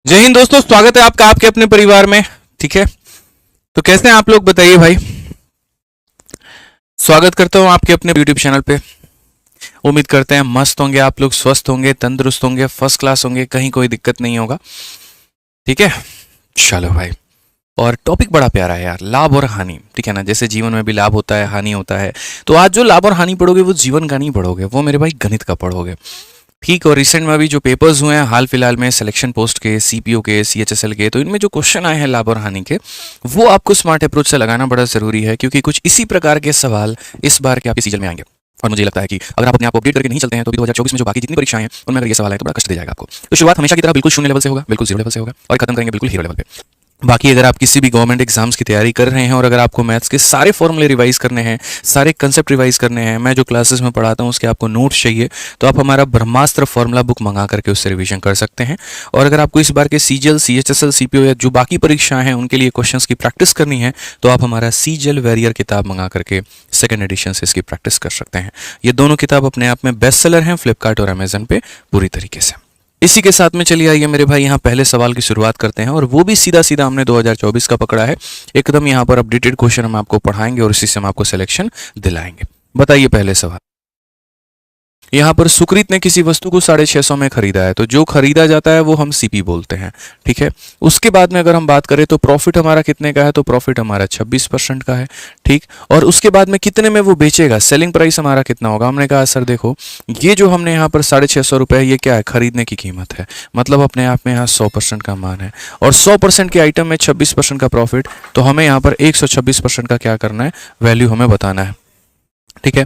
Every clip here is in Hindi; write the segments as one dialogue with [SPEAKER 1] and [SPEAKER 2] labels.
[SPEAKER 1] जय हिंद दोस्तों, स्वागत है आपका आपके अपने परिवार में। ठीक है, तो कैसे हैं आप लोग, बताइए भाई। स्वागत करता हूं आपके अपने यूट्यूब चैनल पे। उम्मीद करते हैं मस्त होंगे आप लोग, स्वस्थ होंगे, तंदुरुस्त होंगे, फर्स्ट क्लास होंगे, कहीं कोई दिक्कत नहीं होगा। ठीक है, चलो भाई। और टॉपिक बड़ा प्यारा है यार, लाभ और हानि। ठीक है ना, जैसे जीवन में भी लाभ होता है, हानि होता है। तो आज जो लाभ और हानि पढ़ोगे वो जीवन का नहीं पढ़ोगे, वो मेरे भाई गणित का पढ़ोगे। ठीक, और रिसेंट में अभी जो पेपर्स हुए हैं हाल फिलहाल में, सिलेक्शन पोस्ट के, सीपीओ के, सीएचएसएल के, तो इनमें जो क्वेश्चन आए हैं लाभ और हानि के, वो आपको स्मार्ट अप्रोच से लगाना बड़ा जरूरी है, क्योंकि कुछ इसी प्रकार के सवाल इस बार के आपके सीजन में आएंगे। और मुझे लगता है कि अगर आप अपने आप को अपडेट करके नहीं चलते हैं तो 2024 में जो बाकी जितनी परीक्षाएं हैं उनमें अगर ये सवाल है तो बड़ा कष्ट दे जाएगा आपको। तो शुरुआत हमेशा की तरह बिल्कुल शून्य लेवल से होगा, बिल्कुल जीरो लेवल से होगा, और खत्म करेंगे बिल्कुल हीरो लेवल पे। बाकी अगर आप किसी भी गवर्नमेंट एग्जाम्स की तैयारी कर रहे हैं और अगर आपको मैथ्स के सारे फॉर्मूले रिवाइज करने हैं, सारे कंसेप्ट रिवाइज करने हैं, मैं जो क्लासेस में पढ़ाता हूँ उसके आपको नोट्स चाहिए, तो आप हमारा ब्रह्मास्त्र फॉर्मूला बुक मंगा करके उससे रिवीजन कर सकते हैं। और अगर आपको इस बार के सीजीएल, सीएचएसएल, सीपीओ या जो बाकी परीक्षाएं हैं उनके लिए क्वेश्चंस की प्रैक्टिस करनी है, तो आप हमारा सीजीएल वैरियर किताब मंगा करके सेकंड एडिशन से इसकी प्रैक्टिस कर सकते हैं। ये दोनों किताब अपने आप में बेस्ट सेलर हैं फ्लिपकार्ट और अमेजन पे पूरी तरीके से। इसी के साथ में चलिए आइए मेरे भाई, यहाँ पहले सवाल की शुरुआत करते हैं, और वो भी सीधा सीधा हमने 2024 का पकड़ा है। एकदम यहाँ पर अपडेटेड क्वेश्चन हम आपको पढ़ाएंगे और इसी से हम आपको सिलेक्शन दिलाएंगे। बताइए पहले सवाल। यहाँ पर सुकृत ने किसी वस्तु को 650 में खरीदा है, तो जो खरीदा जाता है वो हम सीपी बोलते हैं। ठीक है, उसके बाद में अगर हम बात करें तो प्रॉफिट हमारा कितने का है, तो प्रॉफिट हमारा 26% का है। ठीक, और उसके बाद में कितने में वो बेचेगा, सेलिंग प्राइस हमारा कितना होगा। हमने कहा सर देखो, ये जो हमने यहाँ पर 650 रुपये, ये क्या है, खरीदने की कीमत है, मतलब अपने आप में यहाँ 100% का मान है, और 100% के आइटम में 26% का प्रॉफिट, तो हमें यहाँ पर 126% का क्या करना है, वैल्यू हमें बताना है। ठीक है,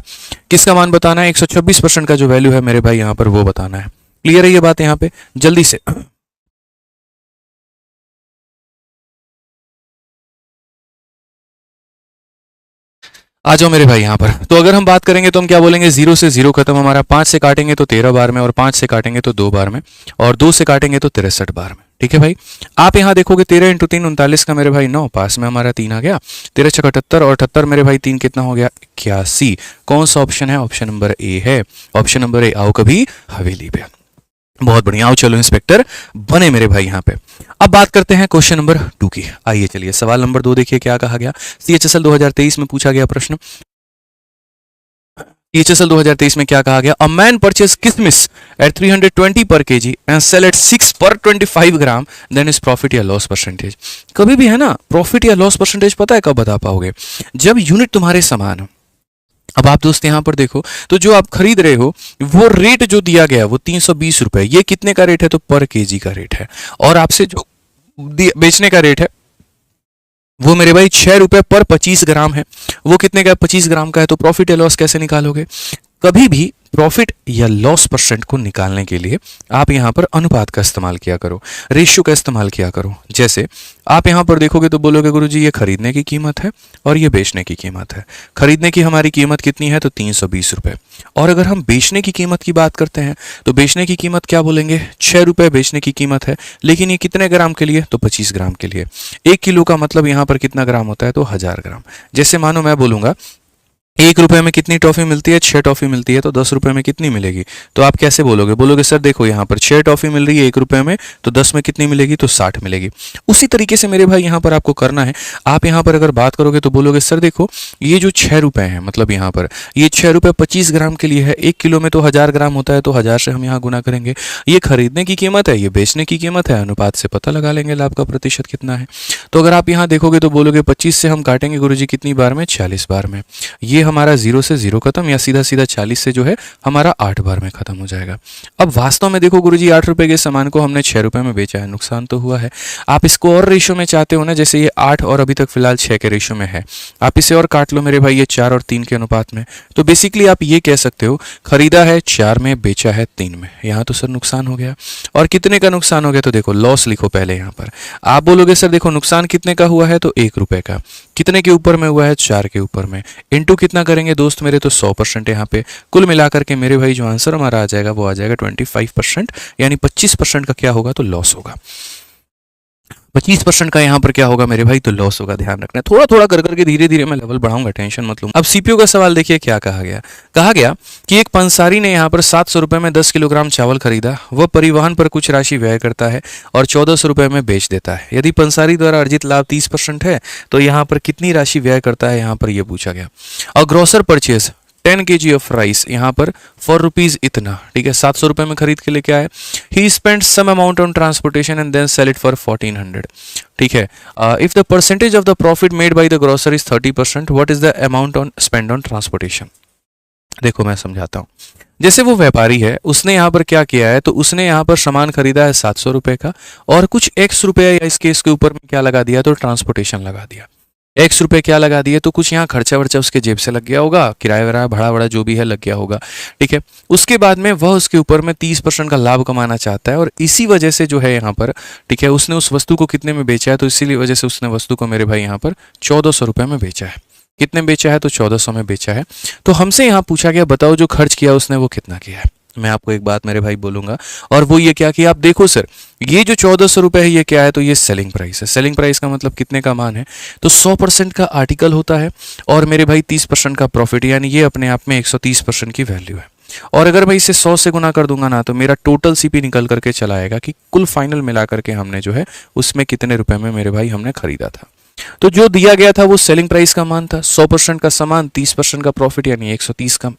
[SPEAKER 1] किसका मान बताना है, 126% का जो वैल्यू है मेरे भाई यहाँ पर वो बताना है। क्लियर है ये बात यहाँ पे, जल्दी से। आ जाओ मेरे भाई यहाँ पर। तो अगर हम बात करेंगे तो हम क्या बोलेंगे, जीरो से जीरो खत्म हमारा, 5 से काटेंगे तो 13 बार में, और 5 से काटेंगे तो 2 बार में, और 2 से काटेंगे तो 63 बार में। ठीक है भाई, आप यहाँ देखोगे 13 इंटू 3 39 का मेरे भाई 9, पास में हमारा 3 आ गया, 13 छः 78, और 78 मेरे भाई 3 कितना हो गया, 81। कौन सा ऑप्शन है, ऑप्शन नंबर ए है। ऑप्शन नंबर ए, आओ कभी हवेली पे। बहुत बढ़िया, आओ चलो इंस्पेक्टर बने मेरे भाई यहाँ पे। अब बात करते हैं क्वेश्चन नंबर 2 की। आइए चलिए, सवाल नंबर 2 देखिए क्या कहा गया। सीएचएसएल 2023 में पूछा गया प्रश्न। सीएचएसएल 2023 में क्या कहा गया, अ मैन परचेज किशमिश एट 320 पर केजी एंड सेल एट 6 पर 25 ग्राम, देन इज प्रॉफिट या लॉस परसेंटेज। कभी भी है ना, प्रॉफिट या लॉस परसेंटेज पता है कब बता पाओगे, जब यूनिट तुम्हारे समान हो। अब आप दोस्त यहां पर देखो, तो जो आप खरीद रहे हो वो रेट जो दिया गया वो 320 रुपए, ये कितने का रेट है, तो पर केजी का रेट है। और आपसे जो बेचने का रेट है वो मेरे भाई 6 रुपए पर 25 ग्राम है। वो कितने का, 25 ग्राम का है। तो प्रॉफिट या लॉस कैसे निकालोगे, कभी भी प्रॉफिट या लॉस परसेंट को निकालने के लिए आप यहां पर अनुपात का इस्तेमाल किया करो, रेशियो का इस्तेमाल किया करो। जैसे आप यहां पर देखोगे तो बोलोगे गुरुजी ये खरीदने की कीमत है और ये बेचने की कीमत है। खरीदने की हमारी कीमत कितनी है, तो 320 रुपए, और अगर हम बेचने की कीमत की बात करते हैं तो बेचने की कीमत क्या बोलेंगे, 6 रुपए बेचने की कीमत है। लेकिन ये कितने ग्राम के लिए, तो 25 ग्राम के लिए। 1 किलो का मतलब यहां पर कितना ग्राम होता है, तो 1000 ग्राम। जैसे मानो मैं बोलूंगा 1 रुपए में कितनी टॉफी मिलती है, 6 टॉफी मिलती है, तो 10 रुपए में कितनी मिलेगी। तो आप कैसे बोलोगे, बोलोगे सर देखो यहाँ पर 6 टॉफी मिल रही है 1 रुपए में, तो 10 में कितनी मिलेगी, तो 60 मिलेगी। उसी तरीके से मेरे भाई यहाँ पर आपको करना है। आप यहाँ पर अगर बात करोगे तो बोलोगे सर देखो ये जो 6 रुपए है, मतलब यहाँ पर ये 6 रुपए 25 ग्राम के लिए है। 1 किलो में तो 1000 ग्राम होता है, तो 1000 से हम यहाँ गुना करेंगे। ये खरीदने की कीमत है, ये बेचने की कीमत है, अनुपात से पता लगा लेंगे लाभ का प्रतिशत कितना है। तो अगर आप यहाँ देखोगे तो बोलोगे 25 से हम काटेंगे गुरुजी कितनी बार में, 40 बार में। ये हमारा 0 से 0 खत्म, या सीधा सीधा 40 से जो है हमारा 8 बार में खत्म हो जाएगा। अब वास्तव में देखो गुरुजी 8 रुपए के सामान को हमने 6 रुपए में बेचा है, नुकसान तो हुआ है। आप इसको और रेशो में चाहते हो ना, जैसे ये 8 और अभी तक फिलहाल 6 के रेशो में है, आप इसे और काट लो मेरे भाई, ये 4 और 3 के अनुपात में। तो बेसिकली आप ये कह सकते हो खरीदा है 4 में, बेचा है 3 में। यहाँ तो सर नुकसान हो गया। और कितने का नुकसान हो गया, तो देखो लॉस लिखो पहले यहाँ पर। आप बोलोगे सर देखो नुकसान कितने का हुआ है, तो 1 रुपए का। कितने के ऊपर में हुआ है, 4 के ऊपर में। इंटू कितना करेंगे दोस्त मेरे, तो 100% यहाँ पे। कुल मिलाकर के मेरे भाई जो आंसर हमारा आ जाएगा वो आ जाएगा 25%, यानी 25% का क्या होगा, तो लॉस होगा। 25% का यहाँ पर क्या होगा मेरे भाई, तो लॉस होगा। ध्यान रखना है, थोड़ा थोड़ा कर करके धीरे धीरे मैं लेवल बढ़ाऊंगा, टेंशन मत लो। अब सीपीयू का सवाल देखिए क्या कहा गया कि एक पंसारी ने यहाँ पर 700 रुपये में 10 किलोग्राम चावल खरीदा, वह परिवहन पर कुछ राशि व्यय करता है और 1400 रुपये में बेच देता है। यदि पंसारी द्वारा अर्जित लाभ 30% है तो यहाँ पर कितनी राशि व्यय करता है, यहाँ पर यह पूछा गया। और grocer purchase 10 kg of rice, यहाँ पर फॉर रुपीज इतना, ठीक है, 700 रुपये में खरीद के लेके आए। He spend some amount on transportation and then sell it for 1400, ठीक है। If the percentage of the profit made by the grocer is 30%, what is the amount on spend on transportation. देखो मैं समझाता हूँ। जैसे वो व्यापारी है, उसने यहाँ पर क्या किया है, तो उसने यहाँ पर सामान खरीदा है 700 रुपये का और कुछ एक्स रुपये या इस केस के ऊपर में क्या लगा दिया, तो ट्रांसपोर्टेशन लगा दिया। एक्स रुपये क्या लगा दिए, तो कुछ यहाँ खर्चा वर्चा उसके जेब से लग गया होगा, किराया वराया भाड़ा वड़ा जो भी है लग गया होगा, ठीक है। उसके बाद में वह उसके ऊपर में 30% का लाभ कमाना चाहता है और इसी वजह से जो है यहाँ पर, ठीक है, उसने उस वस्तु को कितने में बेचा है, तो इसीलिए वजह से उसने वस्तु को मेरे भाई यहाँ पर 1400 रुपये में बेचा है। कितने बेचा है, तो 1400 में बेचा है। तो हमसे यहाँ पूछा गया बताओ जो खर्च किया उसने वो कितना किया है। मैं आपको एक बात मेरे भाई बोलूंगा और वो ये क्या कि आप देखो सर, ये जो 1400 रुपये है ये क्या है, तो ये सेलिंग प्राइस है। सेलिंग प्राइस का मतलब कितने का मान है, तो 100% का आर्टिकल होता है और मेरे भाई 30% का प्रॉफिट, यानी ये अपने आप में 130% की वैल्यू है। और अगर मैं इसे 100 से गुना कर दूंगा ना, तो मेरा टोटल सीपी निकल करके चला आएगा कि कुल फाइनल मिला करके हमने जो है उसमें कितने रुपए में मेरे भाई हमने खरीदा था। तो जो दिया गया था वो सेलिंग प्राइस का मान था, 100% का सामान, 30% का प्रॉफिट यानी 130 का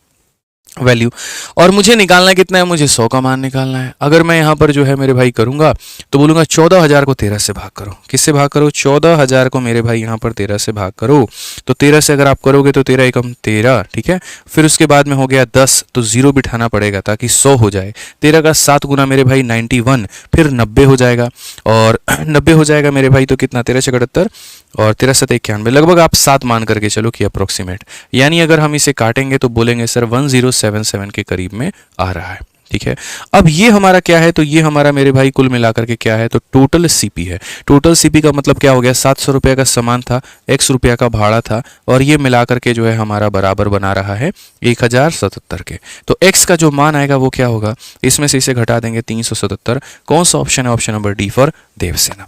[SPEAKER 1] वैल्यू। और मुझे निकालना कितना है, मुझे 100 का मान निकालना है। अगर मैं यहाँ पर जो है मेरे भाई करूंगा तो बोलूंगा 14,000 को 13 से भाग करो। किससे भाग करो, 14,000 को मेरे भाई यहाँ पर 13 से भाग करो। तो 13 से अगर आप करोगे तो 13 एकम 13, ठीक है। फिर उसके बाद में हो गया 10, तो 0 बिठाना पड़ेगा ताकि 100 हो जाए। 13 का 7 गुना मेरे भाई 91, फिर 90 हो जाएगा और 90 हो जाएगा मेरे भाई, तो कितना, 13 से 78 और 13 से 91, लगभग आप 7 मान करके चलो कि अप्रोक्सीमेट, यानी अगर हम इसे काटेंगे तो बोलेंगे सर 1077 के करीब में आ रहा है, ठीक है। अब ये हमारा क्या है, तो ये हमारा मेरे भाई कुल मिलाकर के क्या है, तो टोटल सीपी है। टोटल सीपी का मतलब क्या हो गया, 700 रुपये का सामान था, x रुपया का भाड़ा था और ये मिलाकर के जो है हमारा बराबर बना रहा है 1077 के। तो x का जो मान आएगा वो क्या होगा, इसमें से इसे घटा देंगे 377। कौन सा ऑप्शन है, option number D for Devasena.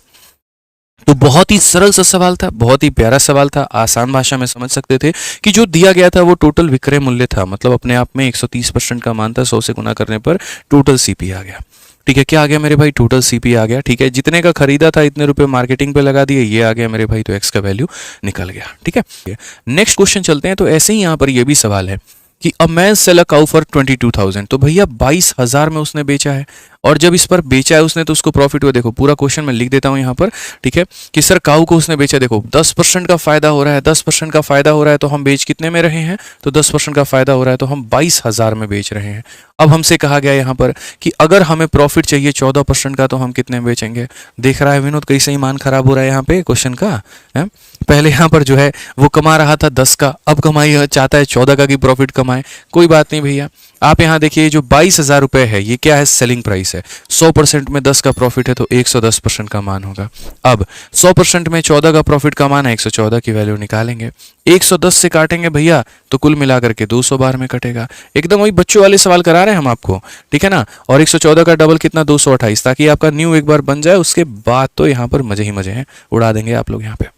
[SPEAKER 1] तो बहुत ही सरल सा सवाल था, बहुत ही प्यारा सवाल था, आसान भाषा में समझ सकते थे कि जो दिया गया था वो टोटल विक्रय मूल्य था, मतलब अपने आप में 130% का मान था। 100 से गुना करने पर टोटल सीपी आ गया, ठीक है। क्या आ गया मेरे भाई, टोटल सीपी आ गया, ठीक है। जितने का खरीदा था इतने रुपए मार्केटिंग पे लगा दिए, ये आ गया मेरे भाई, तो एक्स का वैल्यू निकल गया, ठीक है। नेक्स्ट क्वेश्चन चलते हैं। तो ऐसे ही यहाँ पर ये भी सवाल है कि a man sell a cow for 22,000, तो भैया 22,000 में उसने बेचा है और जब इस पर बेचा है उसने तो उसको प्रॉफिट हुआ। देखो पूरा क्वेश्चन मैं लिख देता हूं यहाँ पर, ठीक है, कि सर काऊ को उसने बेचा, देखो 10% का फायदा हो रहा है, 10% का फायदा हो रहा है तो हम बेच कितने में रहे हैं, तो 10% का फायदा हो रहा है तो हम 22,000 में बेच रहे हैं। अब हमसे कहा गया यहाँ पर कि अगर हमें प्रॉफिट चाहिए 14% का तो हम कितने में बेचेंगे। देख रहा है विनोद कैसे ही मान खराब हो रहा है यहाँ पे क्वेश्चन का, है? पहले यहाँ पर जो है वो कमा रहा था 10 का, अब कमाई चाहता है 14 का की प्रॉफिट कमाए। कोई बात नहीं भैया, आप यहाँ देखिए जो 22,000 रुपये है ये क्या है, सेलिंग प्राइस है। 100% में 10 का प्रॉफिट है तो 110% का मान होगा। अब 100% में 14 का प्रॉफिट का मान है, 114 की वैल्यू निकालेंगे। 110 से काटेंगे भैया तो कुल मिलाकर के 200 बार में कटेगा। एकदम वही बच्चों वाले सवाल करा रहे हैं हम आपको, ठीक है ना। और 114 का डबल कितना, 228, ताकि आपका न्यू एक बार बन जाए, उसके बाद तो यहाँ पर मजे ही मजे हैं, उड़ा देंगे आप लोग यहाँ पे।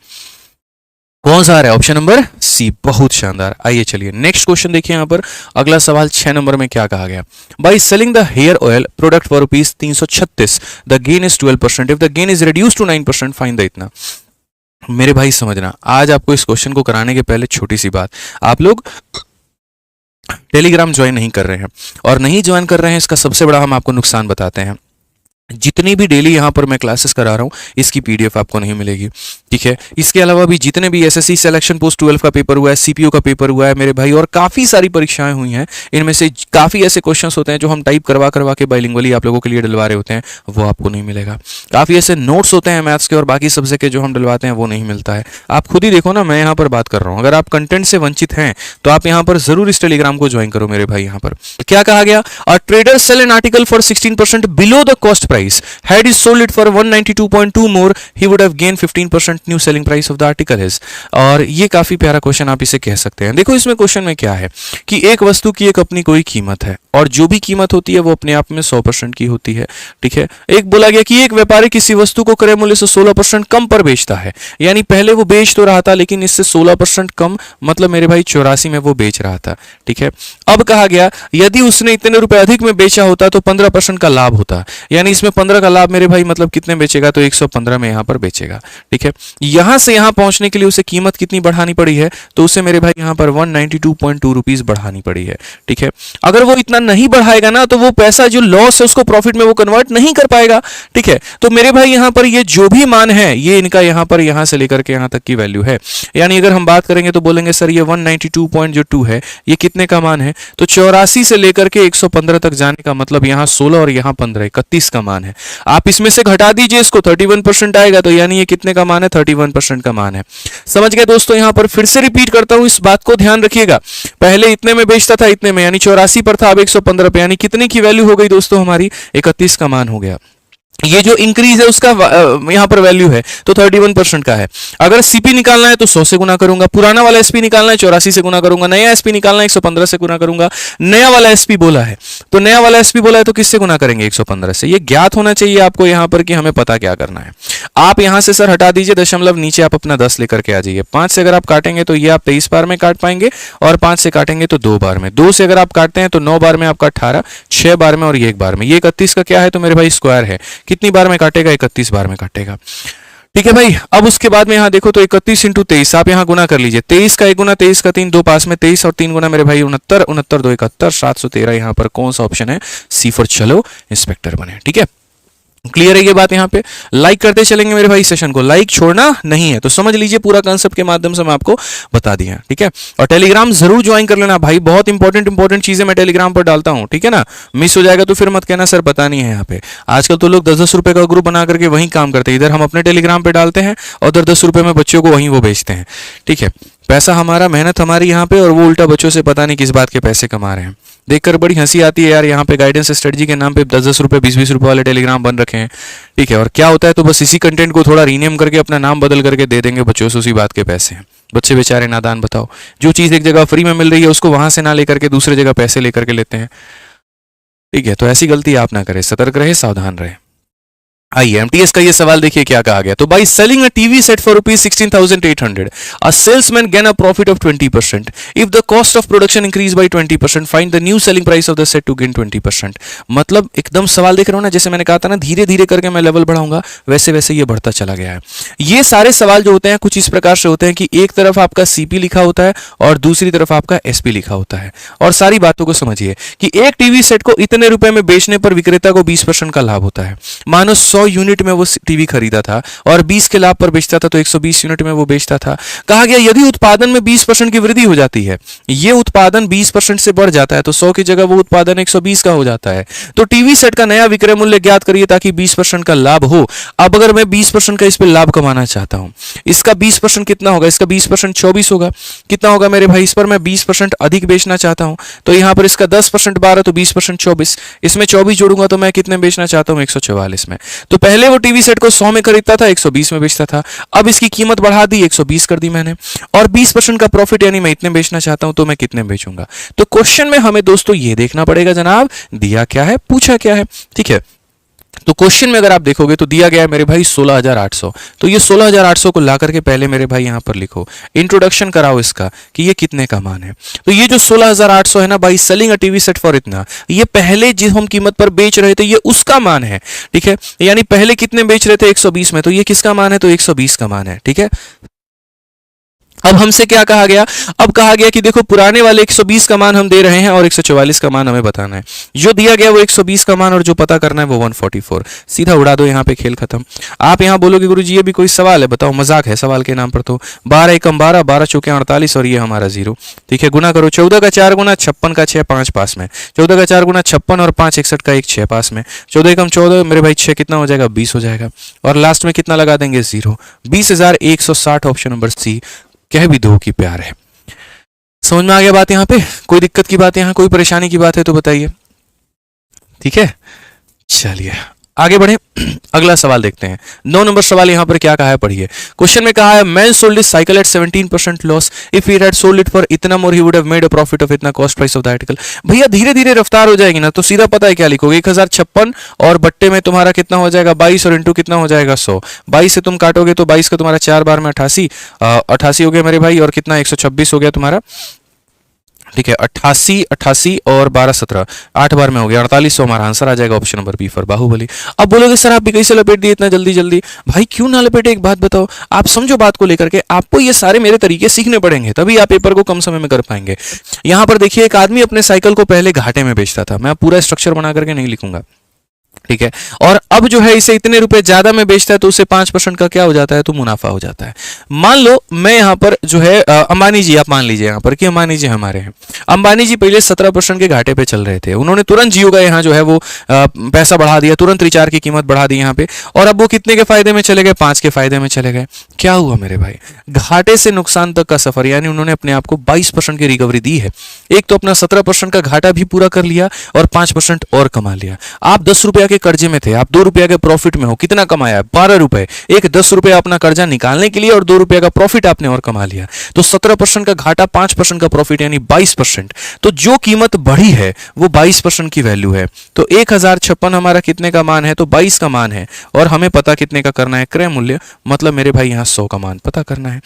[SPEAKER 1] कौन सा आ रहा है, ऑप्शन नंबर सी, बहुत शानदार। आइए चलिए नेक्स्ट क्वेश्चन देखिए यहाँ पर। अगला सवाल 6 नंबर में क्या कहा गया, by selling the hair oil product for rupees 336 the gain is 12%, if the gain is reduce to 9% find the इतना। मेरे भाई समझना, आज आपको इस क्वेश्चन को कराने के पहले छोटी सी बात, आप लोग टेलीग्राम ज्वाइन नहीं कर रहे हैं और नहीं ज्वाइन कर रहे हैं, इसका सबसे बड़ा हम आपको नुकसान बताते हैं। जितनी भी डेली यहाँ पर मैं क्लासेस करा रहा हूँ इसकी पीडीएफ आपको नहीं मिलेगी, ठीक है। इसके अलावा भी जितने भी एसएससी सिलेक्शन पोस्ट 12 का पेपर हुआ है, सीपीओ का पेपर हुआ है मेरे भाई, और काफ़ी सारी परीक्षाएं हुई हैं, इनमें से काफ़ी ऐसे क्वेश्चंस होते हैं जो हम टाइप करवा करवा के बाइलिंगुअली आप लोगों के लिए डलवा रहे होते हैं, वो आपको नहीं मिलेगा। काफ़ी ऐसे नोट्स होते हैं मैथ्स के और बाकी सब्जेक्ट के जो हम डलवाते हैं वो नहीं मिलता है। आप खुद ही देखो ना, मैं यहाँ पर बात कर रहा हूँ, अगर आप कंटेंट से वंचित हैं तो आप यहाँ पर जरूर इस टेलीग्राम को ज्वाइन करो मेरे भाई। यहाँ पर क्या कहा गया, a trader sell an article for 16% below the cost price, price. Had he sold it for 192.2 more, he would have gained 15% new selling price of the article is. और ये काफी प्यारा क्वेश्चन आप इसे कह सकते हैं। देखो इसमें क्वेश्चन में क्या है कि एक वस्तु की एक अपनी कोई कीमत है और जो भी कीमत होती है वो अपने आप में 100% की होती है, ठीक है। एक बोला गया कि एक व्यापारी किसी वस्तु को क्रय मूल्य से 16% कम पर बेचता है, यानी पहले वो बेच तो रहा था लेकिन इससे 16% कम, मतलब मेरे भाई 84 में वो बेच रहा था, ठीक है। अब कहा गया यदि उसने इतने रुपए अधिक में बेचा होता तो 15% का लाभ होता, यानी इसमें 15 का लाभ मेरे भाई मतलब कितने बेचेगा, तो 115 में यहां पर बेचेगा, ठीक है। यहां से यहां पहुंचने के लिए उसे कीमत कितनी बढ़ानी पड़ी है, तो उसे मेरे भाई यहां पर 192.2 रुपीज बढ़ानी पड़ी है, ठीक है। अगर वो इतना नहीं बढ़ाएगा ना तो वो पैसा जो लॉस है उसको प्रॉफिट में वो कन्वर्ट नहीं कर पाएगा, ठीक है। तो मेरे भाई यहां पर ये जो भी मान है ये इनका यहां पर यहां से लेकर के यहां तक की वैल्यू है, यानी अगर हम बात करेंगे तो बोलेंगे सर ये 192.2 है, ये कितने का मान है, तो 84 से लेकर के 115 तक जाने का मतलब यहां 16 और यहां 15, 31 का मान है। आप इसमें से घटा दीजिए इसको, 31% आएगा, तो यानी ये कितने का मान है, 31% का मान है। समझ गए दोस्तों। यहां पर फिर से रिपीट करता हूं, इस बात को ध्यान रखिएगा, पहले इतने में बेचता था, इतने में, यानी 84 पर था, अब 115 पे, यानी कितने की वैल्यू हो गई दोस्तों हमारी, 31 का मान हो गया। ये जो इंक्रीज है उसका यहां पर वैल्यू है तो 31% का है। अगर सीपी निकालना है तो 100 से गुना करूंगा, पुराना वाला एसपी निकालना है 84 से गुना करूंगा, नया एसपी निकालना है 115 से गुना करूंगा। नया वाला एसपी बोला है तो नया वाला एसपी बोला है तो किससे गुना करेंगे, 115 से। ये ज्ञात होना चाहिए आपको यहां पर कि हमें पता क्या करना है। आप यहां से सर हटा दीजिए दशमलव, नीचे आप अपना 10 लेकर के आ जाइए। 5 से अगर आप काटेंगे तो ये आप 23 बार में काट पाएंगे, और 5 से काटेंगे तो 2 बार में, 2 से अगर आप काटते हैं तो 9 बार में आपका 18, 6 बार में और ये 1 बार में। ये 31 का क्या है तो मेरे भाई स्क्वायर है, कितनी बार में काटेगा, 31 बार में काटेगा, ठीक है भाई। अब उसके बाद में यहां देखो तो 31 इंटू 23 आप यहां गुना कर लीजिए, 23 का 1 गुना, 23 का 3, 2 पास में 23 और 3 गुना मेरे भाई 69, 69 2 71, 713। यहां पर कौन सा ऑप्शन है, सी फॉर चलो इंस्पेक्टर बने, ठीक है। क्लियर है ये बात। यहां पे लाइक करते चलेंगे मेरे भाई, सेशन को लाइक छोड़ना नहीं है, तो समझ लीजिए पूरा कंसेप्ट के माध्यम से मैं आपको बता दिया, ठीक है। और टेलीग्राम जरूर ज्वाइन कर लेना भाई, बहुत इंपॉर्टेंट चीजें मैं टेलीग्राम पर डालता हूं, ठीक है ना। मिस हो जाएगा तो फिर मत कहना सर पता नहीं है। यहाँ पे आजकल तो लोग 10-10 रुपए का ग्रुप बना करके वहीं काम करते हैं, इधर हम अपने टेलीग्राम पे डालते हैं और 10-10 रुपए में बच्चों को वहीं वो बेचते हैं, ठीक है। पैसा हमारा, मेहनत हमारी यहाँ पे, और वो उल्टा बच्चों से पता नहीं किस बात के पैसे कमा रहे हैं। देखकर बड़ी हंसी आती है यार, यहाँ पे गाइडेंस स्ट्रेटजी के नाम पे 10-10 रुपए 20-20 रुपए वाले टेलीग्राम बन रखे हैं, ठीक है। और क्या होता है तो बस इसी कंटेंट को थोड़ा रीनेम करके अपना नाम बदल करके दे देंगे बच्चों से, उसी बात के पैसे हैं। बच्चे बेचारे नादान, बताओ, जो चीज़ एक जगह फ्री में मिल रही है उसको वहां से ना लेकर के दूसरे जगह पैसे लेकर के लेते हैं, ठीक है। तो ऐसी गलती आप ना करें, सतर्क रहे, सावधान रहे। आइए एमटीएस का ये सवाल देखिए क्या कहा गया। तो by selling a TV set for rupees 16,800 a salesman gain a profit of 20%। If the cost of production increase by 20%, find the new selling price of the set to gain 20%। मतलब एकदम सवाल देख रहे हो ना, जैसे मैंने कहा था ना, धीरे धीरे करके मैं लेवल बढ़ाऊंगा, वैसे वैसे ये बढ़ता चला गया है। ये सारे सवाल जो होते हैं कुछ इस प्रकार से होते हैं कि एक तरफ आपका सीपी लिखा होता है और दूसरी तरफ आपका एसपी लिखा होता है। और सारी बातों को समझिए कि एक टीवी सेट को इतने रुपए में बेचने पर विक्रेता को 20% का लाभ होता है। मानो 100 यूनिट में वो टीवी खरीदा था और 20 के लाभ पर बेचता था तो 120 यूनिट में वो बेचता था। कहा गया यदि उत्पादन में 20% की वृद्धि हो जाती है, ये उत्पादन 20% से बढ़ जाता है तो 100 की जगह वो उत्पादन 120 का हो जाता है। तो टीवी सेट का नया विक्रय मूल्य ज्ञात करिए ताकि 20% का लाभ हो। अब अगर मैं 20% का इस पे लाभ कमाना चाहता हूं, इसका 20% कितना होगा, इसका 20% 24 होगा। कितना होगा मेरे भाई, इस पर मैं 20% अधिक बेचना चाहता हूं तो यहां पर इसका 10% 12 तो 20% 24, इसमें 24 जोड़ूंगा तो मैं कितने बेचना चाहता हूं, 144 में। तो पहले वो टीवी सेट को 100 में खरीदता था, 120 में बेचता था। अब इसकी कीमत बढ़ा दी, 120 कर दी मैंने, और 20% का प्रॉफिट यानी मैं इतने बेचना चाहता हूं तो मैं कितने बेचूंगा। तो क्वेश्चन में हमें दोस्तों ये देखना पड़ेगा जनाब दिया क्या है, पूछा क्या है, ठीक है। तो क्वेश्चन में अगर आप देखोगे तो दिया गया है मेरे भाई 16,800। तो ये 16,800 को ला करके पहले मेरे भाई यहां पर लिखो, इंट्रोडक्शन कराओ इसका कि ये कितने का मान है। तो ये जो 16,800 है ना भाई, selling a TV set for इतना, ये पहले जिस हम कीमत पर बेच रहे थे ये उसका मान है, ठीक है। यानी पहले कितने बेच रहे थे, 120 में, तो ये किसका मान है, तो 120 का मान है, ठीक है। अब हमसे क्या कहा गया, अब कहा गया कि देखो पुराने वाले 120 का मान हम दे रहे हैं और 144 का मान हमें बताना है। जो दिया गया वो 120 का मान और जो पता करना है वो 144। सीधा उड़ा दो, यहाँ पे खेल खत्म। आप यहाँ बोलोगे गुरुजी ये भी कोई सवाल है, बताओ, मजाक है सवाल के नाम पर। तो 12 एकम 12, 12 चौके 48 और ये हमारा 0, ठीक है। गुना करो, 14 का 4 गुना 56 का 6 5 पास में, 14 का 4 गुना 56 और 5 61 का 1 6 पास में, 14 एकम 14 मेरे भाई 6 कितना हो जाएगा, 20 हो जाएगा। और लास्ट में कितना लगा देंगे, 0। 20,160 ऑप्शन नंबर सी। कह भी दो कि प्यार है। समझ में आ गया बात? यहाँ पे कोई दिक्कत की बात है, यहाँ कोई परेशानी की बात है तो बताइए, ठीक है। चलिए आगे बढ़े, अगला सवाल देखते हैं। 9 नंबर सवाल यहाँ पर क्या कहा है पढ़िए। क्वेश्चन में कहा है man sold this cycle at 17% loss, if he had sold it for इतना more he would have made a profit of इतना cost price of the article. भैया धीरे धीरे रफ्तार हो जाएगी ना, तो सीधा पता है क्या लिखोगे, 1056 और बट्टे में तुम्हारा कितना हो जाएगा 22 और इंटू कितना हो जाएगा 100। 22 से तुम काटोगे तो 22 का तुम्हारा 4 बार में 88, 88 हो गया मेरे भाई, और कितना 126 हो गया तुम्हारा, ठीक है। 88 88 और 12 17, 8 बार में हो गया 4800, हमारा आंसर आ जाएगा option number B for Baahubali. अब बोलोगे सर आप भी कैसे लपेट दिए इतना जल्दी जल्दी, भाई क्यों ना लपेटे, एक बात बताओ, आप समझो बात को लेकर के, आपको ये सारे मेरे तरीके सीखने पड़ेंगे, तभी आप पेपर को कम समय में कर पाएंगे। यहां पर देखिए एक आदमी अपने साइकिल को पहले घाटे में बेचता था, मैं पूरा स्ट्रक्चर बना करके नहीं लिखूंगा, ठीक है, और अब जो है इसे इतने रुपए ज्यादा में बेचता है तो उसे 5% का क्या हो जाता है, तो मुनाफा हो जाता है। मान लो मैं यहां पर जो है अंबानी जी, आप मान लीजिए यहां पर कि अंबानी जी हमारे हैं, अंबानी जी पहले 17% के घाटे पे चल रहे थे, उन्होंने तुरंत जियो का यहाँ जो है वो पैसा बढ़ा दिया, तुरंत रिचार्ज की कीमत बढ़ा दी यहाँ पे, और अब वो कितने के फायदे में चले गए, 5 के फायदे में चले गए। क्या हुआ मेरे भाई, घाटे से नुकसान तक का सफर, यानी उन्होंने अपने आप को 22% की रिकवरी दी है। एक तो अपना 17% का घाटा भी पूरा कर लिया और 5% और कमा लिया। आप 10 रुपया के कर्जे में थे, आप 2 रुपया के प्रॉफिट में हो, कितना कमाया, 12 रुपए। एक 10 रुपया अपना कर्जा निकालने के लिए और 2 रुपया का प्रॉफिट आपने और कमा लिया, तो 17% का घाटा, 5% का प्रॉफिट, यानी 22%। तो जो कीमत बढ़ी है वो 22% की वैल्यू है। तो 1056 हमारा कितने का मान है, तो 22 का मान है, और हमें पता कितने का करना है, क्रय मूल्य, मतलब मेरे भाई यहाँ 100 का मान पता करना है।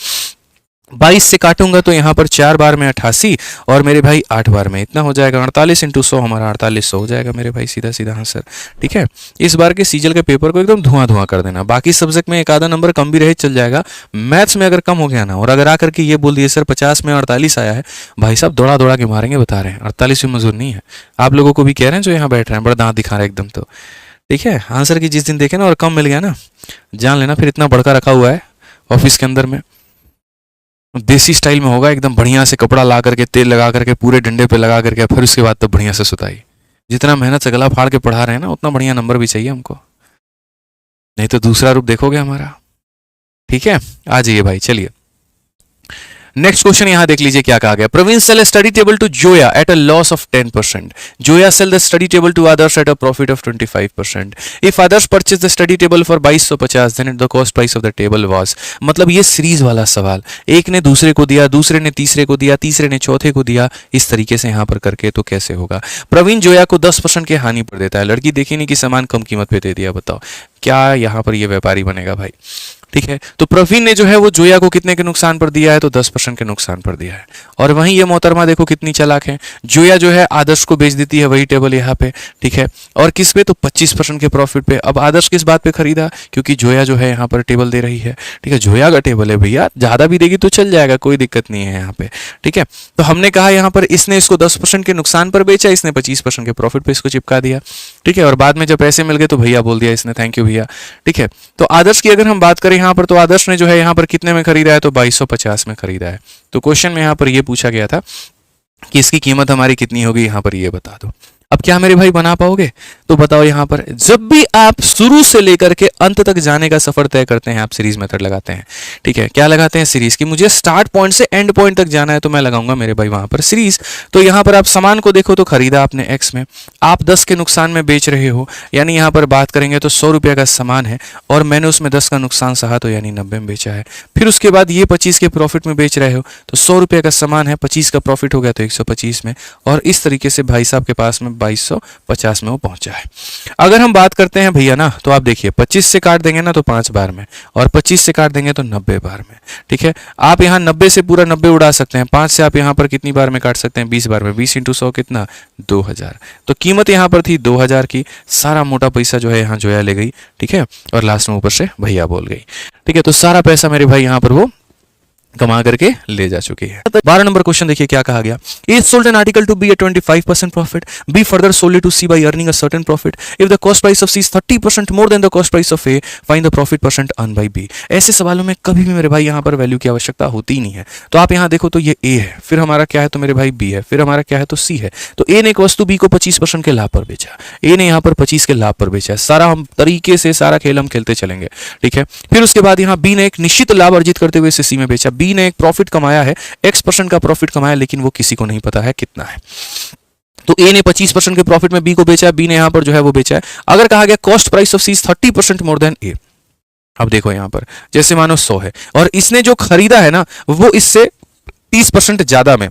[SPEAKER 1] 22 से काटूंगा तो यहाँ पर 4 बार में 88 और मेरे भाई 8 बार में इतना हो जाएगा 48 इंटू 100, हमारा 4800 हो जाएगा मेरे भाई, सीधा सीधा आंसर, ठीक है। इस बार के सीजल के पेपर को एकदम धुआं धुआं कर देना, बाकी सब्जेक्ट में एक आधा नंबर कम भी रहे चल जाएगा, मैथ्स में अगर कम हो गया ना, और अगर आकर के ये बोल दिए सर 50 में 48 आया है, भाई साहब दौड़ा दौड़ा के मारेंगे, बता रहे हैं 48 में मजूर नहीं है। आप लोगों को भी कह रहे हैं जो यहाँ बैठ रहे हैं, बड़ा दांत दिखा रहे हैं एकदम, तो ठीक है। आंसर की जिस दिन देखे ना और कम मिल गया ना, जान लेना फिर इतना बड़का रखा हुआ है ऑफिस के अंदर में, देसी स्टाइल में होगा एकदम बढ़िया से, कपड़ा ला करके तेल लगा करके पूरे डंडे पे लगा करके, फिर उसके बाद तो बढ़िया से सुताई। जितना मेहनत से गला फाड़ के पढ़ा रहे हैं ना, उतना बढ़िया नंबर भी चाहिए हमको, नहीं तो दूसरा रूप देखोगे हमारा, ठीक है। आ जाइए भाई, चलिए नेक्स्ट क्वेश्चन यहां देख लीजिए क्या कहा गया। Praveen sell a study table to Zoya at a loss of 10%. Zoya sell the study table to others at a profit of 25%. If others purchase the study table for 2250, then the cost price of the table was. मतलब ये सीरीज वाला सवाल, एक ने दूसरे को दिया, दूसरे ने तीसरे को दिया, तीसरे ने चौथे को दिया, इस तरीके से यहां पर करके तो कैसे होगा। प्रवीण जोया को 10% के हानि पर देता है, लड़की देखी नहीं कि सामान कम कीमत पे दे दिया, बताओ क्या यहां पर ये व्यापारी बनेगा भाई, ठीक है। तो प्रवीण ने जो है वो जोया को कितने के नुकसान पर दिया है, तो 10% के नुकसान पर दिया है। और वहीं ये मोहतरमा देखो कितनी चालाक है, जोया जो है आदर्श को बेच देती है वही टेबल यहाँ पे, ठीक है, और किस पे, तो 25% के प्रॉफिट पे। अब आदर्श किस बात पे खरीदा, क्योंकि जोया जो है यहाँ पर टेबल दे रही है, ठीक है, जोया का टेबल है भैया, ज्यादा भी देगी तो चल जाएगा, कोई दिक्कत नहीं है यहाँ पे, ठीक है। तो हमने कहा यहाँ पर इसने इसको 10% के नुकसान पर बेचा, इसने 25% के प्रॉफिट पे इसको चिपका दिया, ठीक है, और बाद में जब पैसे मिल गए तो भैया बोल दिया इसने थैंक यू भैया, ठीक है। तो आदर्श की अगर हम बात करें यहाँ पर, तो आदर्श ने जो है यहाँ पर कितने में खरीदा है, तो 2250 में खरीदा है। तो क्वेश्चन में यहाँ पर ये पूछा गया था कि इसकी कीमत हमारी कितनी होगी, यहाँ पर ये बता दो। अब क्या मेरे भाई बना पाओगे, तो बताओ। यहाँ पर जब भी आप शुरू से लेकर के अंत तक जाने का सफर तय करते हैं, आप सीरीज मेथड लगाते हैं, ठीक है। क्या लगाते हैं, सीरीज की, मुझे स्टार्ट पॉइंट से एंड पॉइंट तक जाना है तो मैं लगाऊंगा मेरे भाई वहां पर सीरीज। तो यहाँ पर आप सामान को देखो तो खरीदा आपने एक्स में, आप 10 के नुकसान में बेच रहे हो, यानी यहाँ पर बात करेंगे तो 100 रुपये का सामान है और मैंने उसमें 10 का नुकसान सहा तो यानी 90 में बेचा है। फिर उसके बाद ये 25 के प्रॉफिट में बेच रहे हो, तो 100 रुपये का सामान है, 25 का प्रॉफिट हो गया तो 125 में, और इस तरीके से भाई साहब के पास में 2250 में वो पहुंचा है। अगर हम बात करते हैं भैया ना, तो आप देखिए 25 से काट देंगे ना तो 5 बार में, और 25 से काट देंगे तो 90 बार में, ठीक है। आप यहाँ 90 से पूरा 90 उड़ा सकते हैं, 5 से आप यहाँ पर कितनी बार में काट सकते हैं, 20 बार में, 20 इंटू 100 कितना, 2000। तो कीमत यहाँ पर थी 2000 की, सारा मोटा पैसा जो है यहाँ जोया ले गई, ठीक है, और लास्ट में ऊपर से भैया बोल गई, ठीक है। तो सारा पैसा मेरे भाई यहाँ पर वो कमा करके ले जा चुकी है। 12 नंबर क्वेश्चन देखिए क्या कहा गया। A sold an article to B at 25% profit. B further sold it to C by earning a certain profit. If the cost price of C is 30% more than the cost price of A, find the profit percent earned by B. ऐसे सवालों में कभी भी मेरे भाई यहाँ पर वैल्यू की आवश्यकता होती ही नहीं है। तो आप यहाँ देखो तो ये A है, फिर हमारा क्या है तो मेरे भाई B है, फिर हमारा क्या है तो C है। तो A ने एक वस्तु B को 25% के लाभ पर बेचा, A ने यहाँ पर 25 के लाभ पर बेचा है। सारा हम तरीके से सारा खेल हम खेलते चलेंगे, ठीक है। फिर उसके बाद यहाँ B ने एक निश्चित लाभ अर्जित करते हुए इसे C में बेचा। B ने एक प्रॉफिट कमाया है, X% का प्रॉफिट कमाया, लेकिन वो किसी को नहीं पता है कितना है। तो ए ने 25% के प्रॉफिट में बी को बेचा है, बी ने यहां पर जो है वो बेचा है। अगर कहा गया cost price of C is 30% more than A, अब देखो यहां पर जैसे मानो 100 है और इसने जो खरीदा है ना वो इससे 30% ज्यादा में,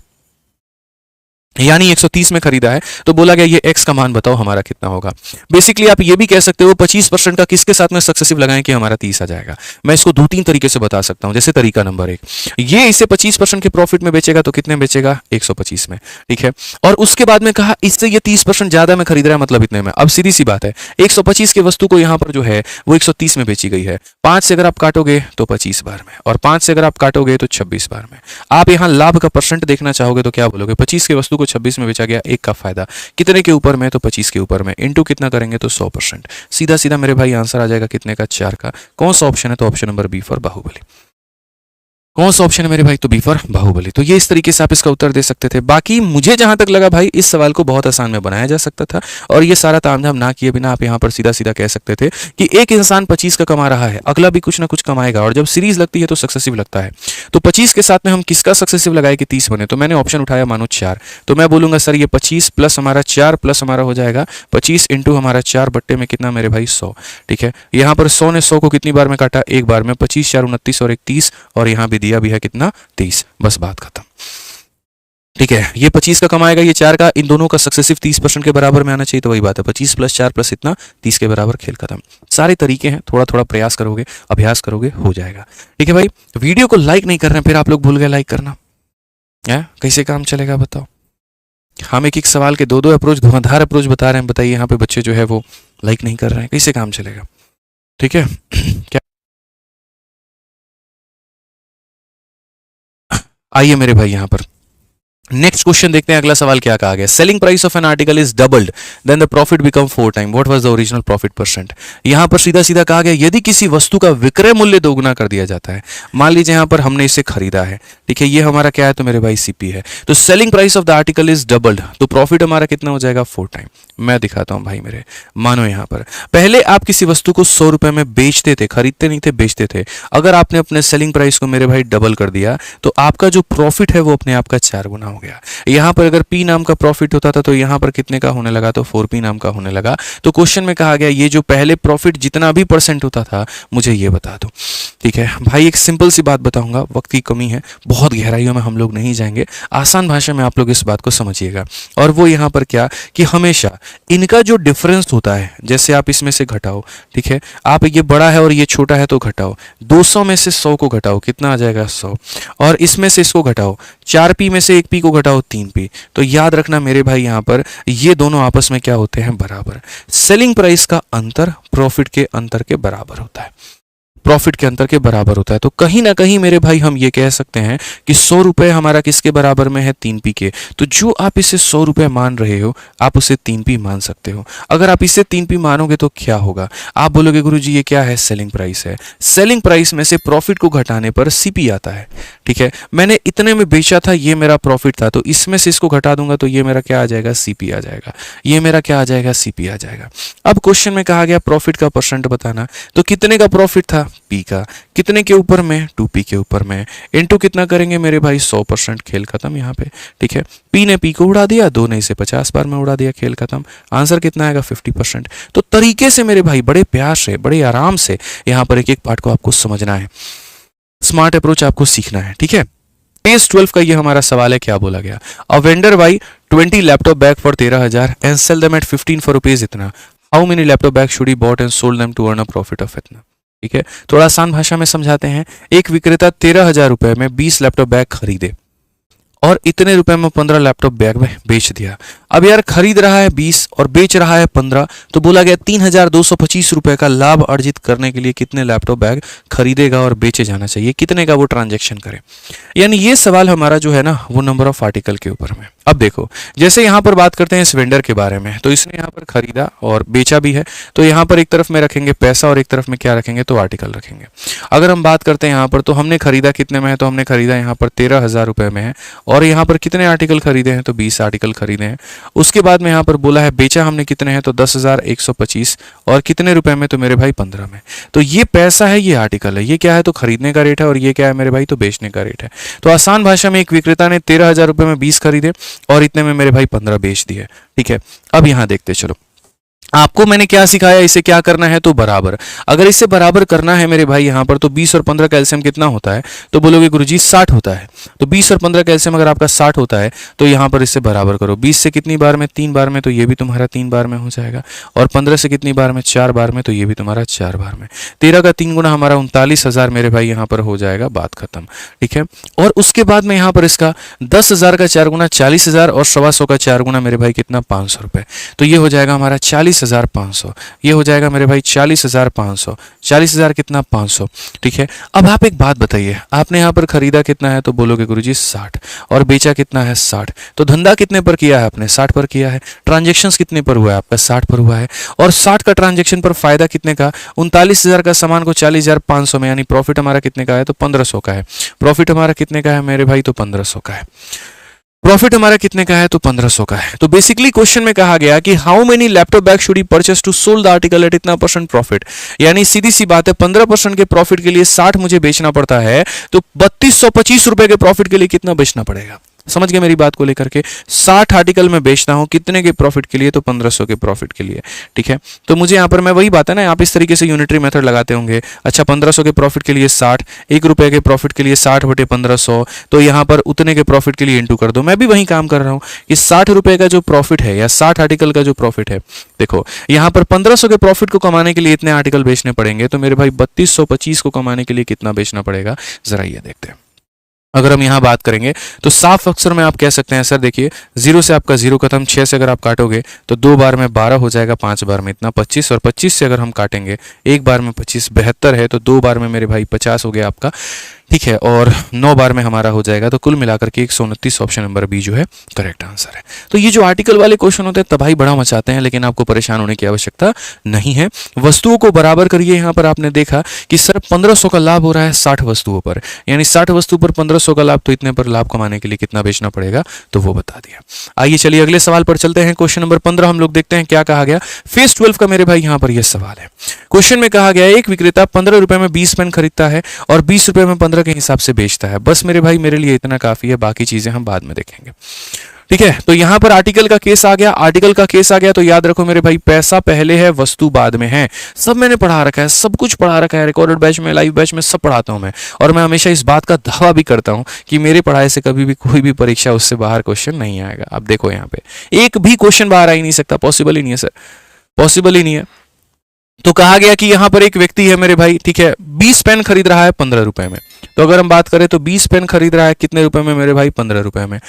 [SPEAKER 1] यानी 130 में खरीदा है, तो बोला गया ये x का मान बताओ हमारा कितना होगा। बेसिकली आप ये भी कह सकते हो 25% का किसके साथ में सक्सेसिव लगाएं कि हमारा 30 आ जाएगा। मैं इसको दो तीन तरीके से बता सकता हूं। जैसे तरीका नंबर 1, ये इसे 25% के प्रॉफिट में बेचेगा तो कितने बेचेगा, 125 में, ठीक है। और उसके बाद में कहा इससे ये 30% ज्यादा में खरीद रहा है, मतलब इतने में। अब सीधी सी बात है 125 की वस्तु को यहां पर जो है वो 130 में बेची गई है। 5 से अगर आप काटोगे तो 25 बार में, और 5 से अगर आप काटोगे तो 26 बार में। आप यहां लाभ का परसेंट देखना चाहोगे तो क्या बोलोगे, 25 की वस्तु को 26 में बेचा गया, एक का फायदा कितने के ऊपर में, तो 25 के ऊपर में, इनटू कितना करेंगे तो 100%। सीधा सीधा मेरे भाई आंसर आ जाएगा कितने का, 4 का। कौन सा ऑप्शन है, तो option number B for Baahubali. कौन सा ऑप्शन है मेरे भाई, तो बी फॉर बाहुबली। तो ये इस तरीके से आप इसका उत्तर दे सकते थे। बाकी मुझे जहां तक लगा भाई इस सवाल को बहुत आसान में बनाया जा सकता था, और ये सारा तामझाम ना किए बिना आप यहां पर सीधा सीधा कह सकते थे कि एक इंसान 25 का कमा रहा है, अगला भी कुछ ना कुछ कमाएगा, और जब सीरीज लगती है तो सक्सेसिव लगता है। तो 25 के साथ में हम किसका सक्सेसिव लगाए कि 30 बने, तो मैंने ऑप्शन उठाया मानो 4। तो मैं बोलूंगा सर ये 25 प्लस हमारा 4 प्लस हमारा हो जाएगा 25 इंटू हमारा 4 बट्टे में कितना मेरे भाई, 100, ठीक है। यहाँ पर 100 ने 100 को कितनी बार में काटा, एक बार में। 25 4 29 और 31, और यहाँ भी दिया भी है कितना, 30। बस बात खत्म, ठीक है। ये 25 का कमाएगा, ये 4 का, इन दोनों का सक्सेसिव 30% के बराबर में आना चाहिए, तो वही बात है 25 प्लस 4 प्लस इतना 30 के बराबर, खेल खत्म। सारे तरीके हैं, थोड़ा थोड़ा प्रयास करोगे, अभ्यास करोगे, हो जाएगा, ठीक है भाई। वीडियो को लाइक नहीं कर रहे हैं, फिर आप लोग भूल गए लाइक करना है, कैसे काम चलेगा बताओ। हम एक एक सवाल के दो अप्रोच, धुआंधार अप्रोच बता रहे हैं, बताइए यहाँ पे बच्चे जो है वो लाइक नहीं कर रहे हैं, कैसे काम चलेगा, ठीक है। क्या आइए मेरे भाई यहाँ पर नेक्स्ट क्वेश्चन देखते हैं। अगला सवाल क्या कहा गया, selling price of an article is doubled then the profit become 4 time, what was the original profit percent. यहां पर सीधा सीधा कहा गया यदि किसी वस्तु का विक्रय मूल्य दोगुना कर दिया जाता है, मान लीजिए यहां पर हमने इसे खरीदा है, ठीक है, ये हमारा क्या है, तो मेरे भाई सीपी है। तो selling price of the article is doubled, तो प्रॉफिट हमारा कितना हो जाएगा, 4 टाइम। मैं दिखाता हूं भाई मेरे, मानो यहां पर पहले आप किसी वस्तु को 100 रुपए में बेचते थे, खरीदते नहीं थे, बेचते थे। अगर आपने अपने सेलिंग प्राइस को मेरे भाई डबल कर दिया, तो आपका जो प्रॉफिट है वो अपने आप का 4 गुना हो गया। यहां पर अगर P नाम का प्रॉफिट होता था तो यहां पर कितने का होने लगा, तो 4P नाम का होने लगा। तो क्वेश्चन में कहा गया ये जो पहले प्रॉफिट जितना भी परसेंट होता था मुझे ये बता दो, ठीक है भाई। एक सिंपल सी बात बताऊंगा, वक्त की कमी है, बहुत गहराइयों में हम लोग नहीं जाएंगे, आसान भाषा में आप लोग इस बात को समझिएगा। और वो यहां पर क्या कि हमेशा इनका जो डिफरेंस होता है, जैसे आप इसमें से घटाओ, ठीक है, आप ये बड़ा है और ये छोटा है तो घटाओ, 200 में से 100 को घटाओ, कितना आ जाएगा, 100, और इसमें से इसको घटाओ, 4P में से 1P को घटाओ, 3P। तो याद रखना मेरे भाई यहां पर ये दोनों आपस में क्या होते हैं, बराबर। सेलिंग प्राइस का अंतर प्रॉफिट के अंतर के बराबर होता है, प्रॉफिट के अंतर के बराबर होता है। तो कहीं ना कहीं मेरे भाई हम ये कह सकते हैं कि 100 रुपए हमारा किसके बराबर में है, 3P के। तो जो आप इसे 100 रुपए मान रहे हो आप उसे 3P मान सकते हो। अगर आप इसे 3P मानोगे तो क्या होगा, आप बोलोगे गुरुजी ये क्या है, सेलिंग प्राइस है। सेलिंग प्राइस में से प्रॉफिट को घटाने पर CP आता है, ठीक है। मैंने इतने में बेचा था, ये मेरा प्रॉफिट था, तो इसमें से इसको घटा दूंगा तो ये मेरा क्या आ जाएगा, CP आ जाएगा। ये मेरा क्या आ जाएगा, CP आ जाएगा। अब क्वेश्चन में कहा गया प्रॉफिट का परसेंट बताना, तो कितने का प्रॉफिट था, P का, कितने के ऊपर में, 2P के ऊपर में, इनटू कितना करेंगे मेरे भाई, 100%, खेल खत्म यहाँ पे, ठीक है। P ने P को उड़ा दिया, 2 ने इसे 50 बार में उड़ा दिया, खेल खत्म। आंसर कितना आएगा, 50%। तो तरीके से मेरे भाई बड़े प्यार से, बड़े आराम से यहाँ पर एक एक पार्ट को आपको समझना है, स्मार्ट अप्रोच आपको सीखना है, ठीक है। पेज 12 का ये हमारा सवाल है, क्या बोला गया, a vendor buy 20 laptop bag for 13,000 and sell them at 15 for rupees इतना, how many laptop bag should he bought and sold them to earn a profit of इतना, ठीक है। थोड़ा आसान भाषा में समझाते हैं। एक विक्रेता 13,000 रुपए में 20 लैपटॉप बैग खरीदे और इतने रुपए में 15 लैपटॉप बैग में बेच दिया। अब यार खरीद रहा है 20 और बेच रहा है 15, तो बोला गया 3,225 रुपए का लाभ अर्जित करने के लिए कितने लैपटॉप बैग खरीदेगा और बेचे जाना चाहिए, कितने का वो ट्रांजैक्शन करे। यानी ये सवाल हमारा जो है ना वो नंबर ऑफ आर्टिकल के ऊपर में। अब देखो जैसे यहाँ पर बात करते हैं इस वेंडर के बारे में, तो इसने यहाँ पर खरीदा और बेचा भी है, तो यहाँ पर एक तरफ में रखेंगे पैसा और एक तरफ में क्या रखेंगे, तो आर्टिकल रखेंगे। अगर हम बात करते हैं यहाँ पर, तो हमने खरीदा कितने में है, तो हमने खरीदा यहाँ पर 13,000 रुपए में है और यहाँ पर कितने आर्टिकल खरीदे हैं, तो 20 आर्टिकल खरीदे हैं। उसके बाद में यहाँ पर बोला है बेचा हमने कितने हैं, तो 10,125 और कितने रुपए में, तो मेरे भाई 15 में। तो ये पैसा है, ये आर्टिकल है, ये क्या है, तो खरीदने का रेट है, और ये क्या है मेरे भाई, तो बेचने का रेट है। तो आसान भाषा में एक विक्रेता ने 13,000 रुपये में 20 खरीदे और इतने में मेरे भाई 15 बेच दिए। ठीक है, अब यहाँ देखते चलो, आपको मैंने क्या सिखाया, इसे क्या करना है, तो बराबर। अगर इसे बराबर करना है मेरे भाई यहाँ पर, तो 20 और 15 का एलसीएम कितना होता है, तो बोलोगे गुरुजी 60 होता है। तो 20 और 15 का एलसीएम अगर आपका 60 होता है तो यहाँ पर इसे बराबर करो। 20 से कितनी बार में, 3 बार में, तो ये भी तुम्हारा 3 बार में हो जाएगा। और 15 से कितनी बार में, 4 बार में, तो ये भी तुम्हारा 4 बार में। 13 का 3 गुना हमारा 39,000 मेरे भाई यहाँ पर हो जाएगा, बात खत्म। ठीक है, और उसके बाद में यहाँ पर इसका 10,000 का 4 गुना 40,000 और 125 का 4 गुना मेरे भाई कितना, 500 रुपये। तो ये हो जाएगा हमारा 40,500। ये हो जाएगा मेरे भाई 40,500। 40,000 कितना, 500। ठीक है, अब आप एक बात बताइए, आपने यहाँ पर खरीदा कितना है, तो बोलोगे गुरुजी 60 और बेचा कितना है, 60। तो धंधा कितने पर किया है आपने, 60 पर किया है। ट्रांजेक्शन्स कितने पर हुआ है आपका, 60 पर हुआ है। और 60 का ट्रांजेक्शन पर फायदा कितने का, 39,000 का सामान को 40,500 में, यानी प्रॉफिट हमारा कितने का है, तो 1500 का है। प्रॉफिट हमारा कितने का है मेरे भाई, तो 1500 का है। प्रॉफिट हमारा कितने का है, तो 1500 का है। तो बेसिकली क्वेश्चन में कहा गया कि how many laptop bag should he purchase to sold the article at इतना % प्रॉफिट, यानी सीधी सी बात है 15% के प्रॉफिट के लिए 60 मुझे बेचना पड़ता है, तो 3225 रुपए के प्रॉफिट के लिए कितना बेचना पड़ेगा। समझ गए मेरी बात को लेकर के, 60 आर्टिकल में बेचता हूं कितने के प्रॉफिट के लिए, तो 1500 के प्रॉफिट के लिए। ठीक है, तो मुझे यहाँ पर मैं वही बात है ना, आप इस तरीके से यूनिटरी मेथड लगाते होंगे। अच्छा, 1500 के प्रॉफिट के लिए 60, 1 रुपए के प्रॉफिट के लिए 60 बटे 1500, तो यहाँ पर उतने के प्रॉफिट के लिए इंटू कर दो। मैं भी वही काम कर रहा हूँ कि 60 रुपए का जो प्रॉफिट है या 60 आर्टिकल का जो प्रॉफिट है, देखो यहाँ पर 1500 के प्रॉफिट को कमाने के लिए इतने आर्टिकल बेचने पड़ेंगे, तो मेरे भाई 3225 को कमाने के लिए कितना बेचना पड़ेगा, जरा ये देखते हैं। अगर हम यहाँ बात करेंगे तो साफ अक्षर में आप कह सकते हैं, सर देखिए 0 से आपका 0 खत्म, 6 से अगर आप काटोगे तो 2 बार में 12 हो जाएगा, 5 बार में इतना 25, और 25 से अगर हम काटेंगे 1 बार में 25, 72 है, तो 2 बार में मेरे भाई 50 हो गया आपका। ठीक है, और 9 बार में हमारा हो जाएगा, तो कुल मिलाकर के 129, ऑप्शन नंबर बी जो है करेक्ट आंसर है। तो ये जो आर्टिकल वाले क्वेश्चन होते हैं तबाही बड़ा मचाते हैं, लेकिन आपको परेशान होने की आवश्यकता नहीं है। वस्तुओं को बराबर करिए। यहाँ पर आपने देखा कि सर 1500 का लाभ हो रहा है 60 वस्तुओं पर, यानी 60 वस्तु पर 1500 का लाभ, तो इतने पर लाभ कमाने के लिए कितना बेचना पड़ेगा, तो वो बता दिया। आइए चलिए अगले सवाल पर चलते हैं। क्वेश्चन नंबर 15 हम लोग देखते हैं क्या कहा गया। फेज 12 का मेरे भाई यहाँ पर यह सवाल है। क्वेश्चन में कहा गया एक विक्रेता 15 रुपए में 20 पेन खरीदता है और 20 रुपए में 15 के हिसाब से बेचता है। बस मेरे भाई मेरे लिए इतना काफी है, बाकी चीजें हम बाद में देखेंगे। ठीक है, तो यहां पर आर्टिकल का केस आ गया। आर्टिकल का केस आ गया तो याद रखो मेरे भाई, पैसा पहले है, वस्तु बाद में है। सब मैंने पढ़ा रखा है, सब कुछ पढ़ा रखा है, रिकॉर्डेड बैच में, लाइव बैच में सब पढ़ाता हूं मैं। और मैं हमेशा इस बात का दावा भी करता हूं कि मेरे पढ़ाए से कभी भी कोई भी परीक्षा उससे बाहर क्वेश्चन नहीं आएगा। अब देखो यहाँ पे एक भी क्वेश्चन बाहर आ ही नहीं सकता, पॉसिबल ही नहीं है सर, पॉसिबल ही नहीं है। तो कहा गया कि यहां पर एक व्यक्ति है मेरे भाई, ठीक है, 20 पेन खरीद रहा है 15 रुपए में। तो अगर हम बात करें तो 20 पेन खरीद रहा है कितने रुपए में मेरे भाई, 15 रुपए में।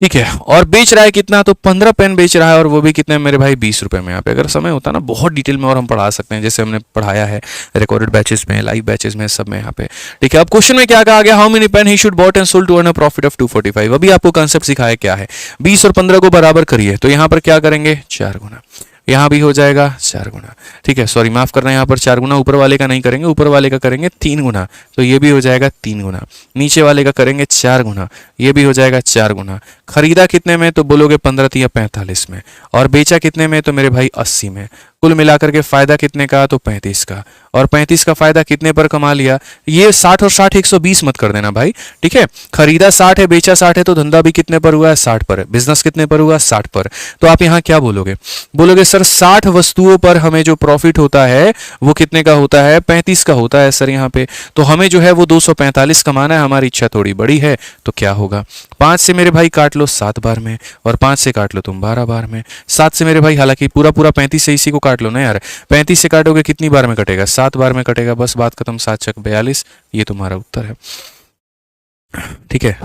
[SPEAKER 1] ठीक है, और बेच रहा है कितना, तो 15 पेन बेच रहा है, और वो भी कितने मेरे भाई, 20 रुपए में। यहाँ पे अगर समय होता ना बहुत डिटेल में और हम पढ़ा सकते हैं, जैसे हमने पढ़ाया है रिकॉर्डेड बैचेस में, लाइव बैचेस में, सब में यहाँ पे। ठीक है, अब क्वेश्चन में क्या कहा गया, how many pen he should bought and sold to earn a profit of 245। अभी आपको कंसेप्ट सिखाया क्या है, 20 और 15 को बराबर करिए। तो यहाँ पर क्या करेंगे, 4 गुना, यहाँ भी हो जाएगा 4 गुना। ठीक है, सॉरी माफ करना है, यहाँ पर 4 गुना ऊपर वाले का नहीं करेंगे, ऊपर वाले का करेंगे 3 गुना, तो ये भी हो जाएगा 3 गुना। नीचे वाले का करेंगे 4 गुना, ये भी हो जाएगा 4 गुना। खरीदा कितने में, तो बोलोगे 15 या 45 में, और बेचा कितने में, तो मेरे भाई 80 में। कुल मिलाकर के फायदा कितने का, तो 35 का, और 35 का फायदा कितने पर कमा लिया। ये 60 और 60 120 मत कर देना भाई। ठीक है, खरीदा 60 है, बेचा 60 है, तो धंधा भी कितने पर हुआ है, 60 पर। बिजनेस कितने पर हुआ, 60 पर। तो आप यहाँ क्या बोलोगे, बोलोगे सर 60 वस्तुओं पर हमें जो प्रॉफिट होता है वो कितने का होता है, 35 का होता है सर यहाँ पे। तो हमें जो है वो 245 कमाना है, हमारी इच्छा थोड़ी बड़ी है। तो क्या होगा, 5 से मेरे भाई काट लो 7 बार में, और 5 से काट लो तुम 12 बार में। 7 से मेरे भाई, हालांकि पूरा 35 से इसी को काट लो ना यार, 35 से काटोगे कितनी बार में कटेगा, 7 बार में कटेगा, बस बात खत्म। 7 चक 42, ये तुम्हारा उत्तर है। ठीक है,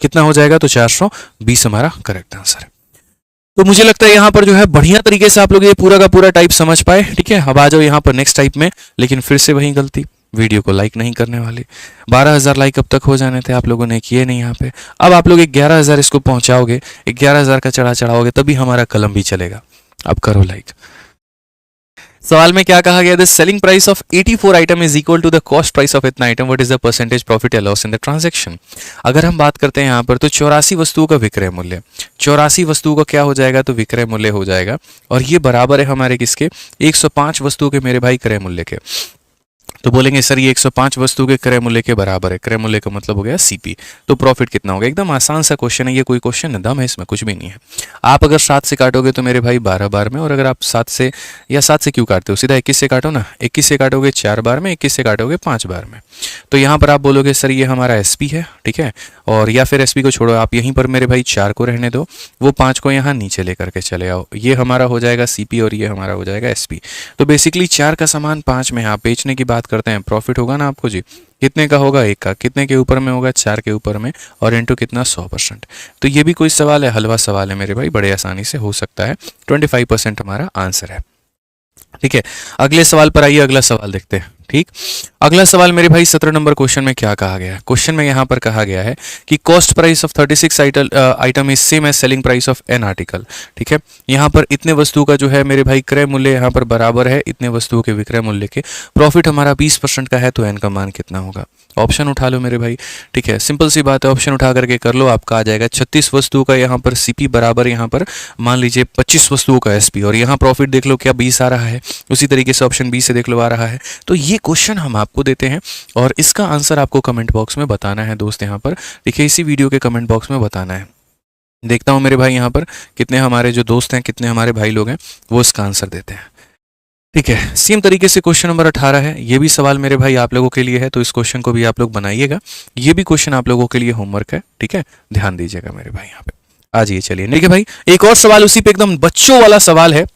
[SPEAKER 1] कितना हो जाएगा, तो 420 हमारा करेक्ट आंसर है। तो मुझे लगता है यहाँ पर जो है बढ़िया तरीके से आप लोग ये पूरा का पूरा टाइप समझ पाए। ठीक है, अब आ जाओ यहाँ पर नेक्स्ट टाइप में, लेकिन फिर से वही गलती, वीडियो को लाइक नहीं करने वाले। 12,000 लाइक अब तक हो जाने थे, आप लोगों ने किए नहीं यहाँ पे। अब आप लोग 11,000 इसको पहुंचाओगे, 11,000 का चढ़ाओगे, तभी हमारा कलम भी चलेगा। अब करो लाइक। सवाल में क्या कहा गया, the selling price of 84 item is equal to the cost price of इतना item, what is the percentage profit या लॉस इन द ट्रांजैक्शन। अगर हम बात करते हैं यहाँ पर तो 84 वस्तुओं का विक्रय मूल्य, 84 वस्तुओं का क्या हो जाएगा, तो विक्रय मूल्य हो जाएगा, और ये बराबर है हमारे किसके, 105 वस्तुओं के मेरे भाई क्रय मूल्य के। तो बोलेंगे सर ये 105 वस्तु के क्रय मूल्य के बराबर है, क्रय मूल्य का मतलब हो गया सीपी, तो प्रॉफिट कितना होगा। एकदम आसान सा क्वेश्चन है ये, कोई क्वेश्चन है दम है इसमें, कुछ भी नहीं है। आप अगर 7 से काटोगे तो मेरे भाई 12 बार में, और अगर आप 7 से, या 7 से क्यों काटते हो, सीधा 21 से काटो ना, 21 से काटोगे 4 बार में, 21 से काटोगे 5 बार में। तो यहाँ पर आप बोलोगे सर ये हमारा एसपी है, ठीक है, और या फिर एसपी को छोड़ो, आप यहीं पर मेरे भाई 4 को रहने दो, वो 5 को यहाँ नीचे लेकर के चले आओ, ये हमारा हो जाएगा सीपी और ये हमारा हो जाएगा एसपी। तो बेसिकली 4 का सामान 5 में आप बेचने की बात करते हैं, प्रॉफिट होगा ना आपको जी, कितने का होगा, 1 का, कितने के ऊपर में होगा, 4 के ऊपर में, और इनटू कितना, 100%। तो ये भी कोई सवाल है, हलवा सवाल है मेरे भाई, बड़े आसानी से हो सकता है, 25% हमारा आंसर है। ठीक है, अगले सवाल पर आइए, अगला सवाल देखते हैं। ठीक, अगला सवाल मेरे भाई 17 नंबर क्वेश्चन में क्या कहा गया है। क्वेश्चन में यहाँ पर कहा गया है कि cost price of 36 item is same as selling price of an article. ठीक है, यहाँ पर इतने वस्तुओं का जो है मेरे भाई क्रय मूल्य यहाँ पर बराबर है इतने वस्तुओं के विक्रय मूल्य के, प्रॉफिट हमारा 20% का है, तो एन का मान कितना होगा। ऑप्शन उठा लो मेरे भाई, ठीक है, सिंपल सी बात है, ऑप्शन उठा करके कर लो, आपका आ जाएगा 36 वस्तुओं का यहाँ पर सीपी बराबर यहाँ पर मान लीजिए 25 वस्तुओं का एसपी, और यहाँ प्रॉफिट देख लो क्या 20 आ रहा है, उसी तरीके से ऑप्शन बी से देख लो आ रहा है। तो ये क्वेश्चन हम आपको देते हैं और इसका आंसर आपको कमेंट बॉक्स में बताना है दोस्त, यहाँ पर देखिए इसी वीडियो के कमेंट बॉक्स में बताना है। देखता हूँ मेरे भाई यहाँ पर कितने हमारे जो दोस्त हैं, कितने हमारे भाई लोग हैं वो इसका आंसर देते हैं। ठीक है, सेम तरीके से क्वेश्चन नंबर 18 है, ये भी सवाल मेरे भाई आप लोगों के लिए है, तो इस क्वेश्चन को भी आप लोग बनाइएगा, ये भी क्वेश्चन आप लोगों के लिए होमवर्क है। ठीक है, ध्यान दीजिएगा मेरे भाई यहाँ पे। आ जाइए, चलिए ठीक है भाई, एक और सवाल उसी पे एकदम बच्चों वाला सवाल है,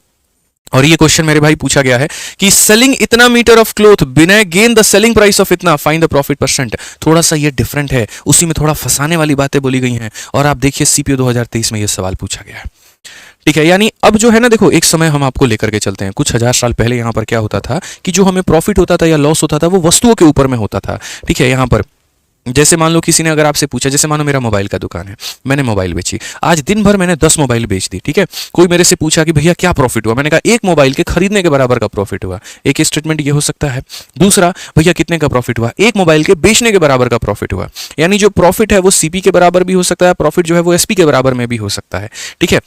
[SPEAKER 1] और ये क्वेश्चन मेरे भाई पूछा गया है कि सेलिंग इतना मीटर ऑफ क्लोथ बिना gain the selling price of इतना, फाइंड द प्रॉफिट परसेंट। थोड़ा सा ये डिफरेंट है, उसी में थोड़ा फंसाने वाली बातें बोली गई हैं, और आप देखिए सीपीओ 2023 में ये सवाल पूछा गया है। ठीक है, यानी अब जो है ना, देखो एक समय हम आपको लेकर के चलते हैं, कुछ हजार साल पहले यहाँ पर क्या होता था कि जो हमें प्रॉफिट होता था या लॉस होता था वो वस्तुओं के ऊपर में होता था। ठीक है, यहाँ पर जैसे मान लो किसी ने अगर आपसे पूछा, जैसे मानो मेरा मोबाइल का दुकान है, मैंने मोबाइल बेची, आज दिन भर मैंने 10 मोबाइल बेच दी। ठीक है, कोई मेरे से पूछा कि भैया क्या प्रॉफिट हुआ, मैंने कहा एक मोबाइल के खरीदने के बराबर का प्रॉफिट हुआ। एक स्टेटमेंट ये हो सकता है। दूसरा, भैया कितने का प्रॉफिट हुआ, एक मोबाइल के बेचने के बराबर का प्रॉफिट हुआ। यानी जो प्रॉफिट है वो सीपी के बराबर भी हो सकता है, प्रॉफिट जो है वो एसपी के बराबर में भी हो सकता है। ठीक है,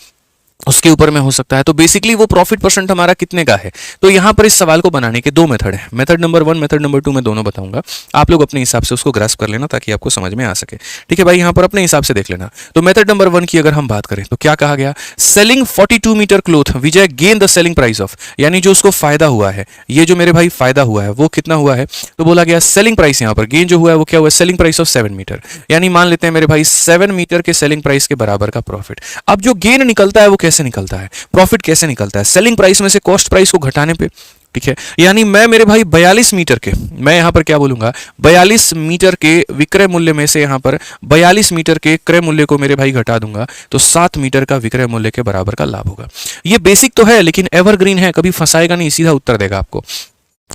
[SPEAKER 1] उसके ऊपर में हो सकता है। तो बेसिकली वो प्रॉफिट परसेंट हमारा कितने का है। तो यहां पर इस सवाल को बनाने के 2 मेथड है, मेथड नंबर 1, मेथड नंबर 2 मैं दोनों बताऊंगा, आप लोग अपने हिसाब से उसको ग्रास्प कर लेना ताकि आपको समझ में आ सके। ठीक है भाई, यहां पर अपने हिसाब से देख लेना। तो मेथड नंबर 1 की अगर हम बात करें तो क्या कहा गया, selling 42 metre cloth Vijay gain the selling price of, यानी जो उसको फायदा हुआ है, ये जो मेरे भाई फायदा हुआ है वो कितना हुआ है, तो बोला गया सेलिंग प्राइस, यहां पर गेन जो हुआ है वो क्या हुआ, सेलिंग प्राइस ऑफ 7 मीटर, यानी मान लेते हैं मेरे भाई 7 मीटर के सेलिंग प्राइस के बराबर का प्रॉफिट। अब जो गेन निकलता है वो कैसे निकलता है, प्रॉफिट कैसे निकलता है, सेलिंग प्राइस में से कॉस्ट प्राइस को घटाने पे। ठीक है, यानी मैं मेरे भाई 42 मीटर के, मैं यहां पर क्या बोलूंगा, 42 मीटर के विक्रय मूल्य में से यहां पर 42 मीटर के क्रय मूल्य को मेरे भाई घटा दूंगा तो 7 मीटर का विक्रय मूल्य के बराबर का लाभ होगा। ये बेसिक तो है लेकिन एवरग्रीन है, कभी फंसाएगा नहीं, सीधा उत्तर देगा आपको।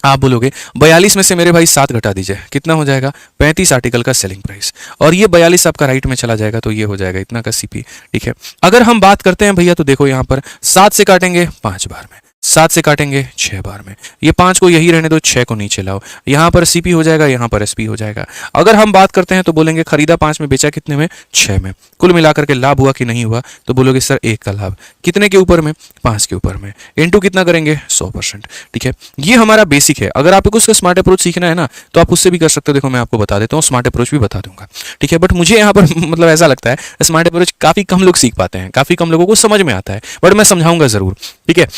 [SPEAKER 1] आप बोलोगे 42 में से मेरे भाई 7 घटा दीजिए, कितना हो जाएगा, 35 आर्टिकल का सेलिंग प्राइस, और ये 42 आपका राइट में चला जाएगा तो ये हो जाएगा इतना का सीपी। ठीक है, अगर हम बात करते हैं भैया तो देखो यहाँ पर 7 से काटेंगे 5 बार में, 7 से काटेंगे 6 बार में, ये 5 को यही रहने दो, 6 को नीचे लाओ, यहाँ पर सीपी हो जाएगा, यहाँ पर एसपी हो जाएगा। अगर हम बात करते हैं तो बोलेंगे खरीदा 5 में, बेचा कितने में, 6 में, कुल मिलाकर के लाभ हुआ कि नहीं हुआ, तो बोलोगे सर 1 का लाभ, कितने के ऊपर में, 5 के ऊपर में, इनटू कितना करेंगे, 100%। ठीक है, ये हमारा बेसिक है। अगर आपको उसका स्मार्ट अप्रोच सीखना है ना तो आप उससे भी कर सकते हो, देखो मैं आपको बता देता हूँ, स्मार्ट अप्रोच भी बता दूंगा। ठीक है, बट मुझे यहाँ पर मतलब ऐसा लगता है स्मार्ट अप्रोच काफी कम लोग सीख पाते हैं, काफी कम लोगों को समझ में आता है, बट मैं समझाऊंगा जरूर। ठीक है,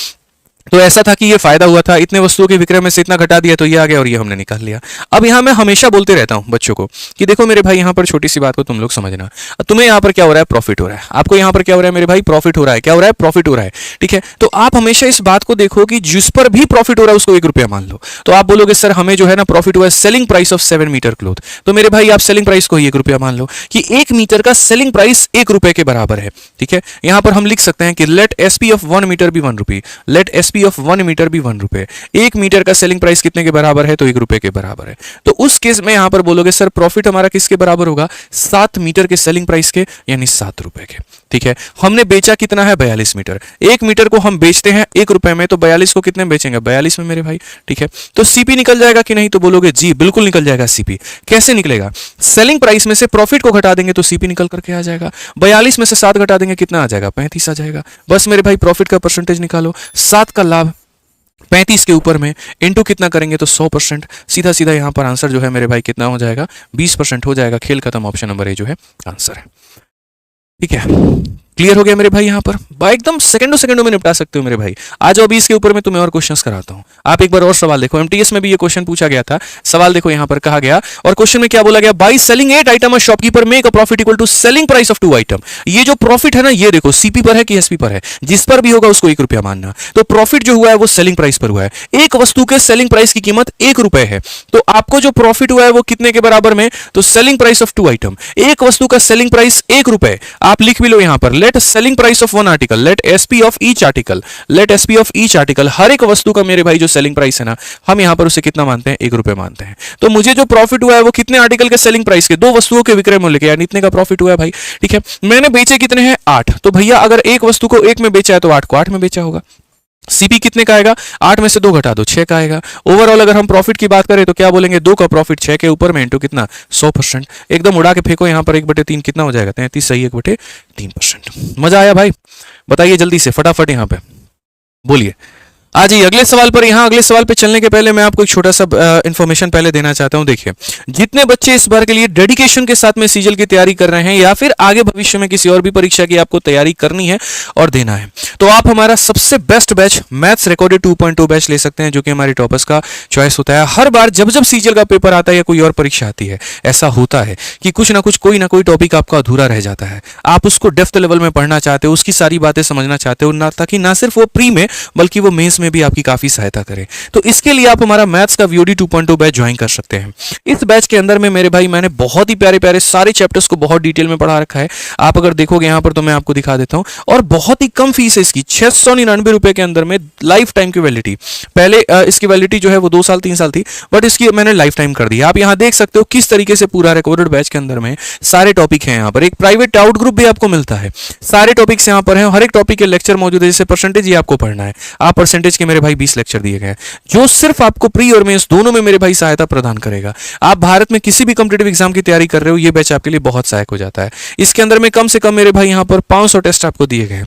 [SPEAKER 1] तो ऐसा था कि ये फायदा हुआ था, इतने वस्तुओं के विक्रय में से इतना घटा दिया तो ये आ गया और ये हमने निकाल लिया। अब यहाँ मैं हमेशा बोलते रहता हूँ बच्चों को कि देखो मेरे भाई यहाँ पर छोटी सी बात को तुम लोग समझना, तुम्हें यहाँ पर क्या हो रहा है, प्रॉफिट हो रहा है, आपको यहाँ पर क्या हो रहा है मेरे भाई, प्रॉफिट हो रहा है, क्या हो रहा है, प्रॉफिट हो रहा है। ठीक है, तो आप हमेशा इस बात को देखो कि जिस पर भी प्रॉफिट हो रहा है उसको 1 रुपया मान लो। तो आप बोलोगे सर हमें जो है ना प्रॉफिट हुआ है selling price of 7 metre cloth, तो मेरे भाई आप सेलिंग प्राइस को ही 1 रुपया मान लो कि 1 मीटर का सेलिंग प्राइस 1 रुपए के बराबर है। ठीक है, यहाँ पर हम लिख सकते हैं कि लेट एसपी ऑफ 1 मीटर भी 1 rupee, let SP SP of 1 metre भी 1 रुपए। 1 मीटर का सेलिंग प्राइस कितने के बराबर है? तो 1 रुपए के बराबर है। तो उस केस में यहां पर बोलोगे सर प्रॉफिट हमारा किसके बराबर होगा? 7 मीटर के सेलिंग प्राइस के, यानी 7 रुपए के। ठीक है, हमने बेचा कितना है? 42 मीटर। 1 मीटर को हम बेचते हैं 1 रुपए में, तो 42 को कितने में बेचेंगे? 42 में मेरे भाई। ठीक है, तो सीपी निकल जाएगा कि नहीं? तो बोलोगे जी बिल्कुल निकल जाएगा सीपी। कैसे निकलेगा? सेलिंग प्राइस में से प्रॉफिट को घटा देंगे तो सीपी निकल करके आ जाएगा। 42 में से 7 घटा देंगे, कितना आ जाएगा? 35 आ जाएगा। बस मेरे भाई प्रॉफिट का परसेंटेज निकालो। 7 का लाभ 35 के ऊपर में इंटू कितना करेंगे? तो 100%। सीधा सीधा यहां पर आंसर जो है मेरे भाई कितना हो जाएगा? 20% हो जाएगा। खेल खत्म, ऑप्शन नंबर ए जो है आंसर है। ठीक है, क्लियर हो गया मेरे भाई? यहां पर एकदम सेकंडों में निपटा सकते हो मेरे भाई। आज अभी इसके ऊपर में तुम्हें और क्वेश्चंस कराता हूं। आप एक बार और सवाल देखो, एमटीएस में भी ये क्वेश्चन पूछा गया था। सवाल देखो यहां पर कहा गया, और क्वेश्चन में क्या बोला गया? By selling 8 item shopkeeper make a profit equal to selling price of 2 item. ये जो प्रॉफिट है ना, ये देखो सीपी पर है कि एसपी पर है? जिस पर भी होगा उसको 1 रुपया मानना। तो प्रॉफिट जो हुआ है वो सेलिंग प्राइस पर हुआ है। एक वस्तु के सेलिंग प्राइस की कीमत 1 रुपए है, तो आपको जो प्रॉफिट हुआ है वो कितने के बराबर में? तो सेलिंग प्राइस ऑफ 2 आइटम। एक वस्तु का सेलिंग प्राइस 1 रुपए। आप लिख भी लो यहां पर, let selling price of 1 article, let SP of each article, let SP of each article. हर एक वस्तु का मेरे भाई जो सेलिंग प्राइस है ना, हम यहां पर उसे कितना मानते हैं? 1 रुपए मानते हैं। तो मुझे जो प्रॉफिट हुआ है वो कितने आर्टिकल के सेलिंग प्राइस के? 2 वस्तुओं के विक्रय मूल्य के, यानी इतने का प्रॉफिट हुआ है भाई। ठीक है, मैंने बेचे कितने हैं? 8। तो भैया अगर एक वस्तु को 1 में बेचा है तो 8 को 8 में बेचा होगा। सीपी कितने का आएगा? 8 में से 2 घटा दो, 6 का आएगा। ओवरऑल अगर हम प्रॉफिट की बात करें तो क्या बोलेंगे? 2 का प्रॉफिट 6 के ऊपर में इंटू कितना? 100%। एकदम उड़ा के फेंको यहां पर, 1/3 कितना हो जाएगा? 33 सही, 1/3%। मजा आया भाई? बताइए जल्दी से फटाफट यहां पे बोलिए। आ जाइए अगले सवाल पर। यहां अगले सवाल पे चलने के पहले मैं आपको एक छोटा सा इंफॉर्मेशन पहले देना चाहता हूं। देखिए, जितने बच्चे इस बार के लिए डेडिकेशन के साथ में सीजल की तैयारी कर रहे हैं, या फिर आगे भविष्य में किसी और भी परीक्षा की आपको तैयारी करनी है और देना है, तो आप हमारा सबसे best batch maths recorded 2.2 batch ले सकते हैं, जो कि हमारे टॉपर्स का चॉइस होता है। हर बार जब जब सीजल का पेपर आता है या कोई और परीक्षा आती है, ऐसा होता है कि कुछ ना कुछ कोई ना कोई टॉपिक आपका अधूरा रह जाता है। आप उसको डेप्थ लेवल में पढ़ना चाहते हो, उसकी सारी बातें समझना चाहते हो, ना ताकि ना सिर्फ वो प्री में बल्कि वो मेंस में भी आपकी काफी सहायता करें। तो इसके लिए आप हमारा मैथ्स का वीओडी 2.2 बैच ज्वाइन कर सकते हैं। इस बैच के अंदर में मेरे भाई मैंने बहुत ही प्यारे प्यारे सारे चैप्टर्स को बहुत डिटेल में पढ़ा रखा है। आप अगर देखोगे यहां पर तो मैं आपको दिखा देता हूं, और बहुत ही कम फीस है इसकी, 699 रुपए के अंदर में लाइफ टाइम की वैलिडिटी। पहले इसकी वैलिडिटी जो है वो 2 साल 3 साल थी, बट इसकी मैंने लाइफ टाइम कर दी। आप यहां देख सकते हो किस तरीके से पूरा रिकॉर्डेड बैच के अंदर में सारे टॉपिक हैं। यहां पर एक प्राइवेट डाउट ग्रुप भी आपको मिलता है। सारे टॉपिक्स यहां पर हैं, हर एक टॉपिक के लेक्चर मौजूद है। जैसे परसेंटेज ही आपको पढ़ना है, आप परसेंटेज के मेरे भाई 20 लेक्चर दिए गए हैं, जो सिर्फ आपको प्री और मेंस दोनों में मेरे भाई सहायता प्रदान करेगा। आप भारत में किसी भी कॉम्पिटिटिव एग्जाम की तैयारी कर रहे हो, ये बैच आपके लिए बहुत सहायक हो जाता है। इसके अंदर में कम से कम मेरे भाई यहां पर 500 टेस्ट आपको दिए गए हैं।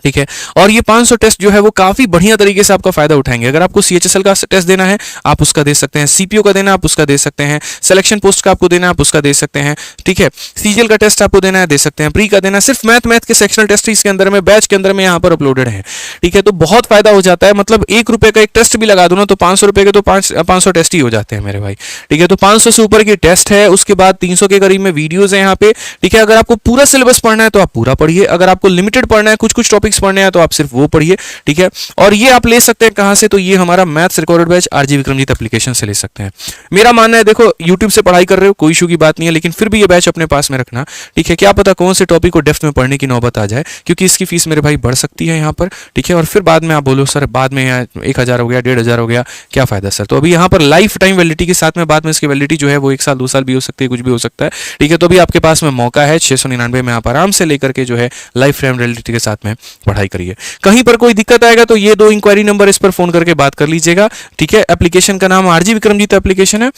[SPEAKER 1] ठीक है, और ये 500 टेस्ट जो है वो काफी बढ़िया तरीके से आपका फायदा उठाएंगे। अगर आपको सीएचएसएल का टेस्ट देना है आप उसका दे सकते हैं, सीपीओ का देना है आप उसका दे सकते हैं, सिलेक्शन पोस्ट का आपको देना है आप उसका दे सकते हैं। ठीक है, सीजीएल का टेस्ट आपको देना है दे सकते हैं, प्री का देना है। सिर्फ मैथ के सेक्शनल टेस्ट इसके अंदर में बैच के अंदर में यहाँ पर अपलोडेड है। ठीक है, तो बहुत फायदा हो जाता है। मतलब 1 रुपए का एक टेस्ट भी लगा दो ना तो 500 रुपए के तो 500 टेस्ट ही हो जाते हैं मेरे भाई। ठीक है, तो 500 से ऊपर की टेस्ट है, उसके बाद 300 के करीब में वीडियोज है यहाँ पे। ठीक है, अगर आपको पूरा सिलेबस पढ़ना है तो आप पूरा पढ़िए, अगर आपको लिमिटेड पढ़ना है, कुछ कुछ टॉपिक्स पढ़ने हैं तो आप सिर्फ वो पढ़िए। ठीक है, और ये आप ले सकते हैं कहां से? तो ये हमारा maths recorded batch R G Vikramjit application से ले सकते हैं। मेरा मानना है, देखो यूट्यूब से पढ़ाई कर रहे हो कोई इशू की बात नहीं है, लेकिन फिर भी ये बैच अपने पास में रखना। ठीक है, क्या पता कौन से टॉपिक को डेप्थ में पढ़ने की नौबत आ जाए, क्योंकि इसकी फीस मेरे भाई बढ़ सकती है यहाँ पर। ठीक है, और फिर बाद में आप बोलो सर बाद में 1000 हो गया 1500 हो गया, क्या फायदा सर? तो अभी यहाँ पर लाइफ टाइम वैलिडिटी के साथ में बाद में इसकी वैलिडिटी जो है वो 1 साल 2 साल भी हो सकती है, कुछ भी हो सकता है। ठीक है, तो अभी आपके पास में मौका है 699 में आप आराम से लेकर के जो है लाइफ टाइम वैलिडिटी के साथ में पढ़ाई करिए। कहीं पर कोई दिक्कत आएगा तो ये 2 इंक्वायरी नंबर इस पर फोन करके बात कर लीजिएगा। ठीक है, एप्लीकेशन का नाम आरजी विक्रमजीत एप्लीकेशन है,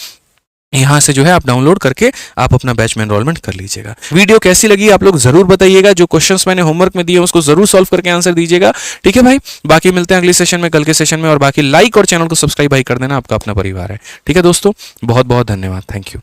[SPEAKER 1] यहां से जो है आप डाउनलोड करके आप अपना बैच में एनरोलमेंट कर लीजिएगा। वीडियो कैसी लगी आप लोग जरूर बताइएगा, जो क्वेश्चंस मैंने होमवर्क में दिए उसको जरूर सॉल्व करके आंसर दीजिएगा। ठीक है भाई, बाकी मिलते हैं अगले सेशन में, कल के सेशन में, और बाकी लाइक और चैनल को सब्सक्राइब भाई कर देना, आपका अपना परिवार है। ठीक है दोस्तों, बहुत बहुत धन्यवाद, थैंक यू।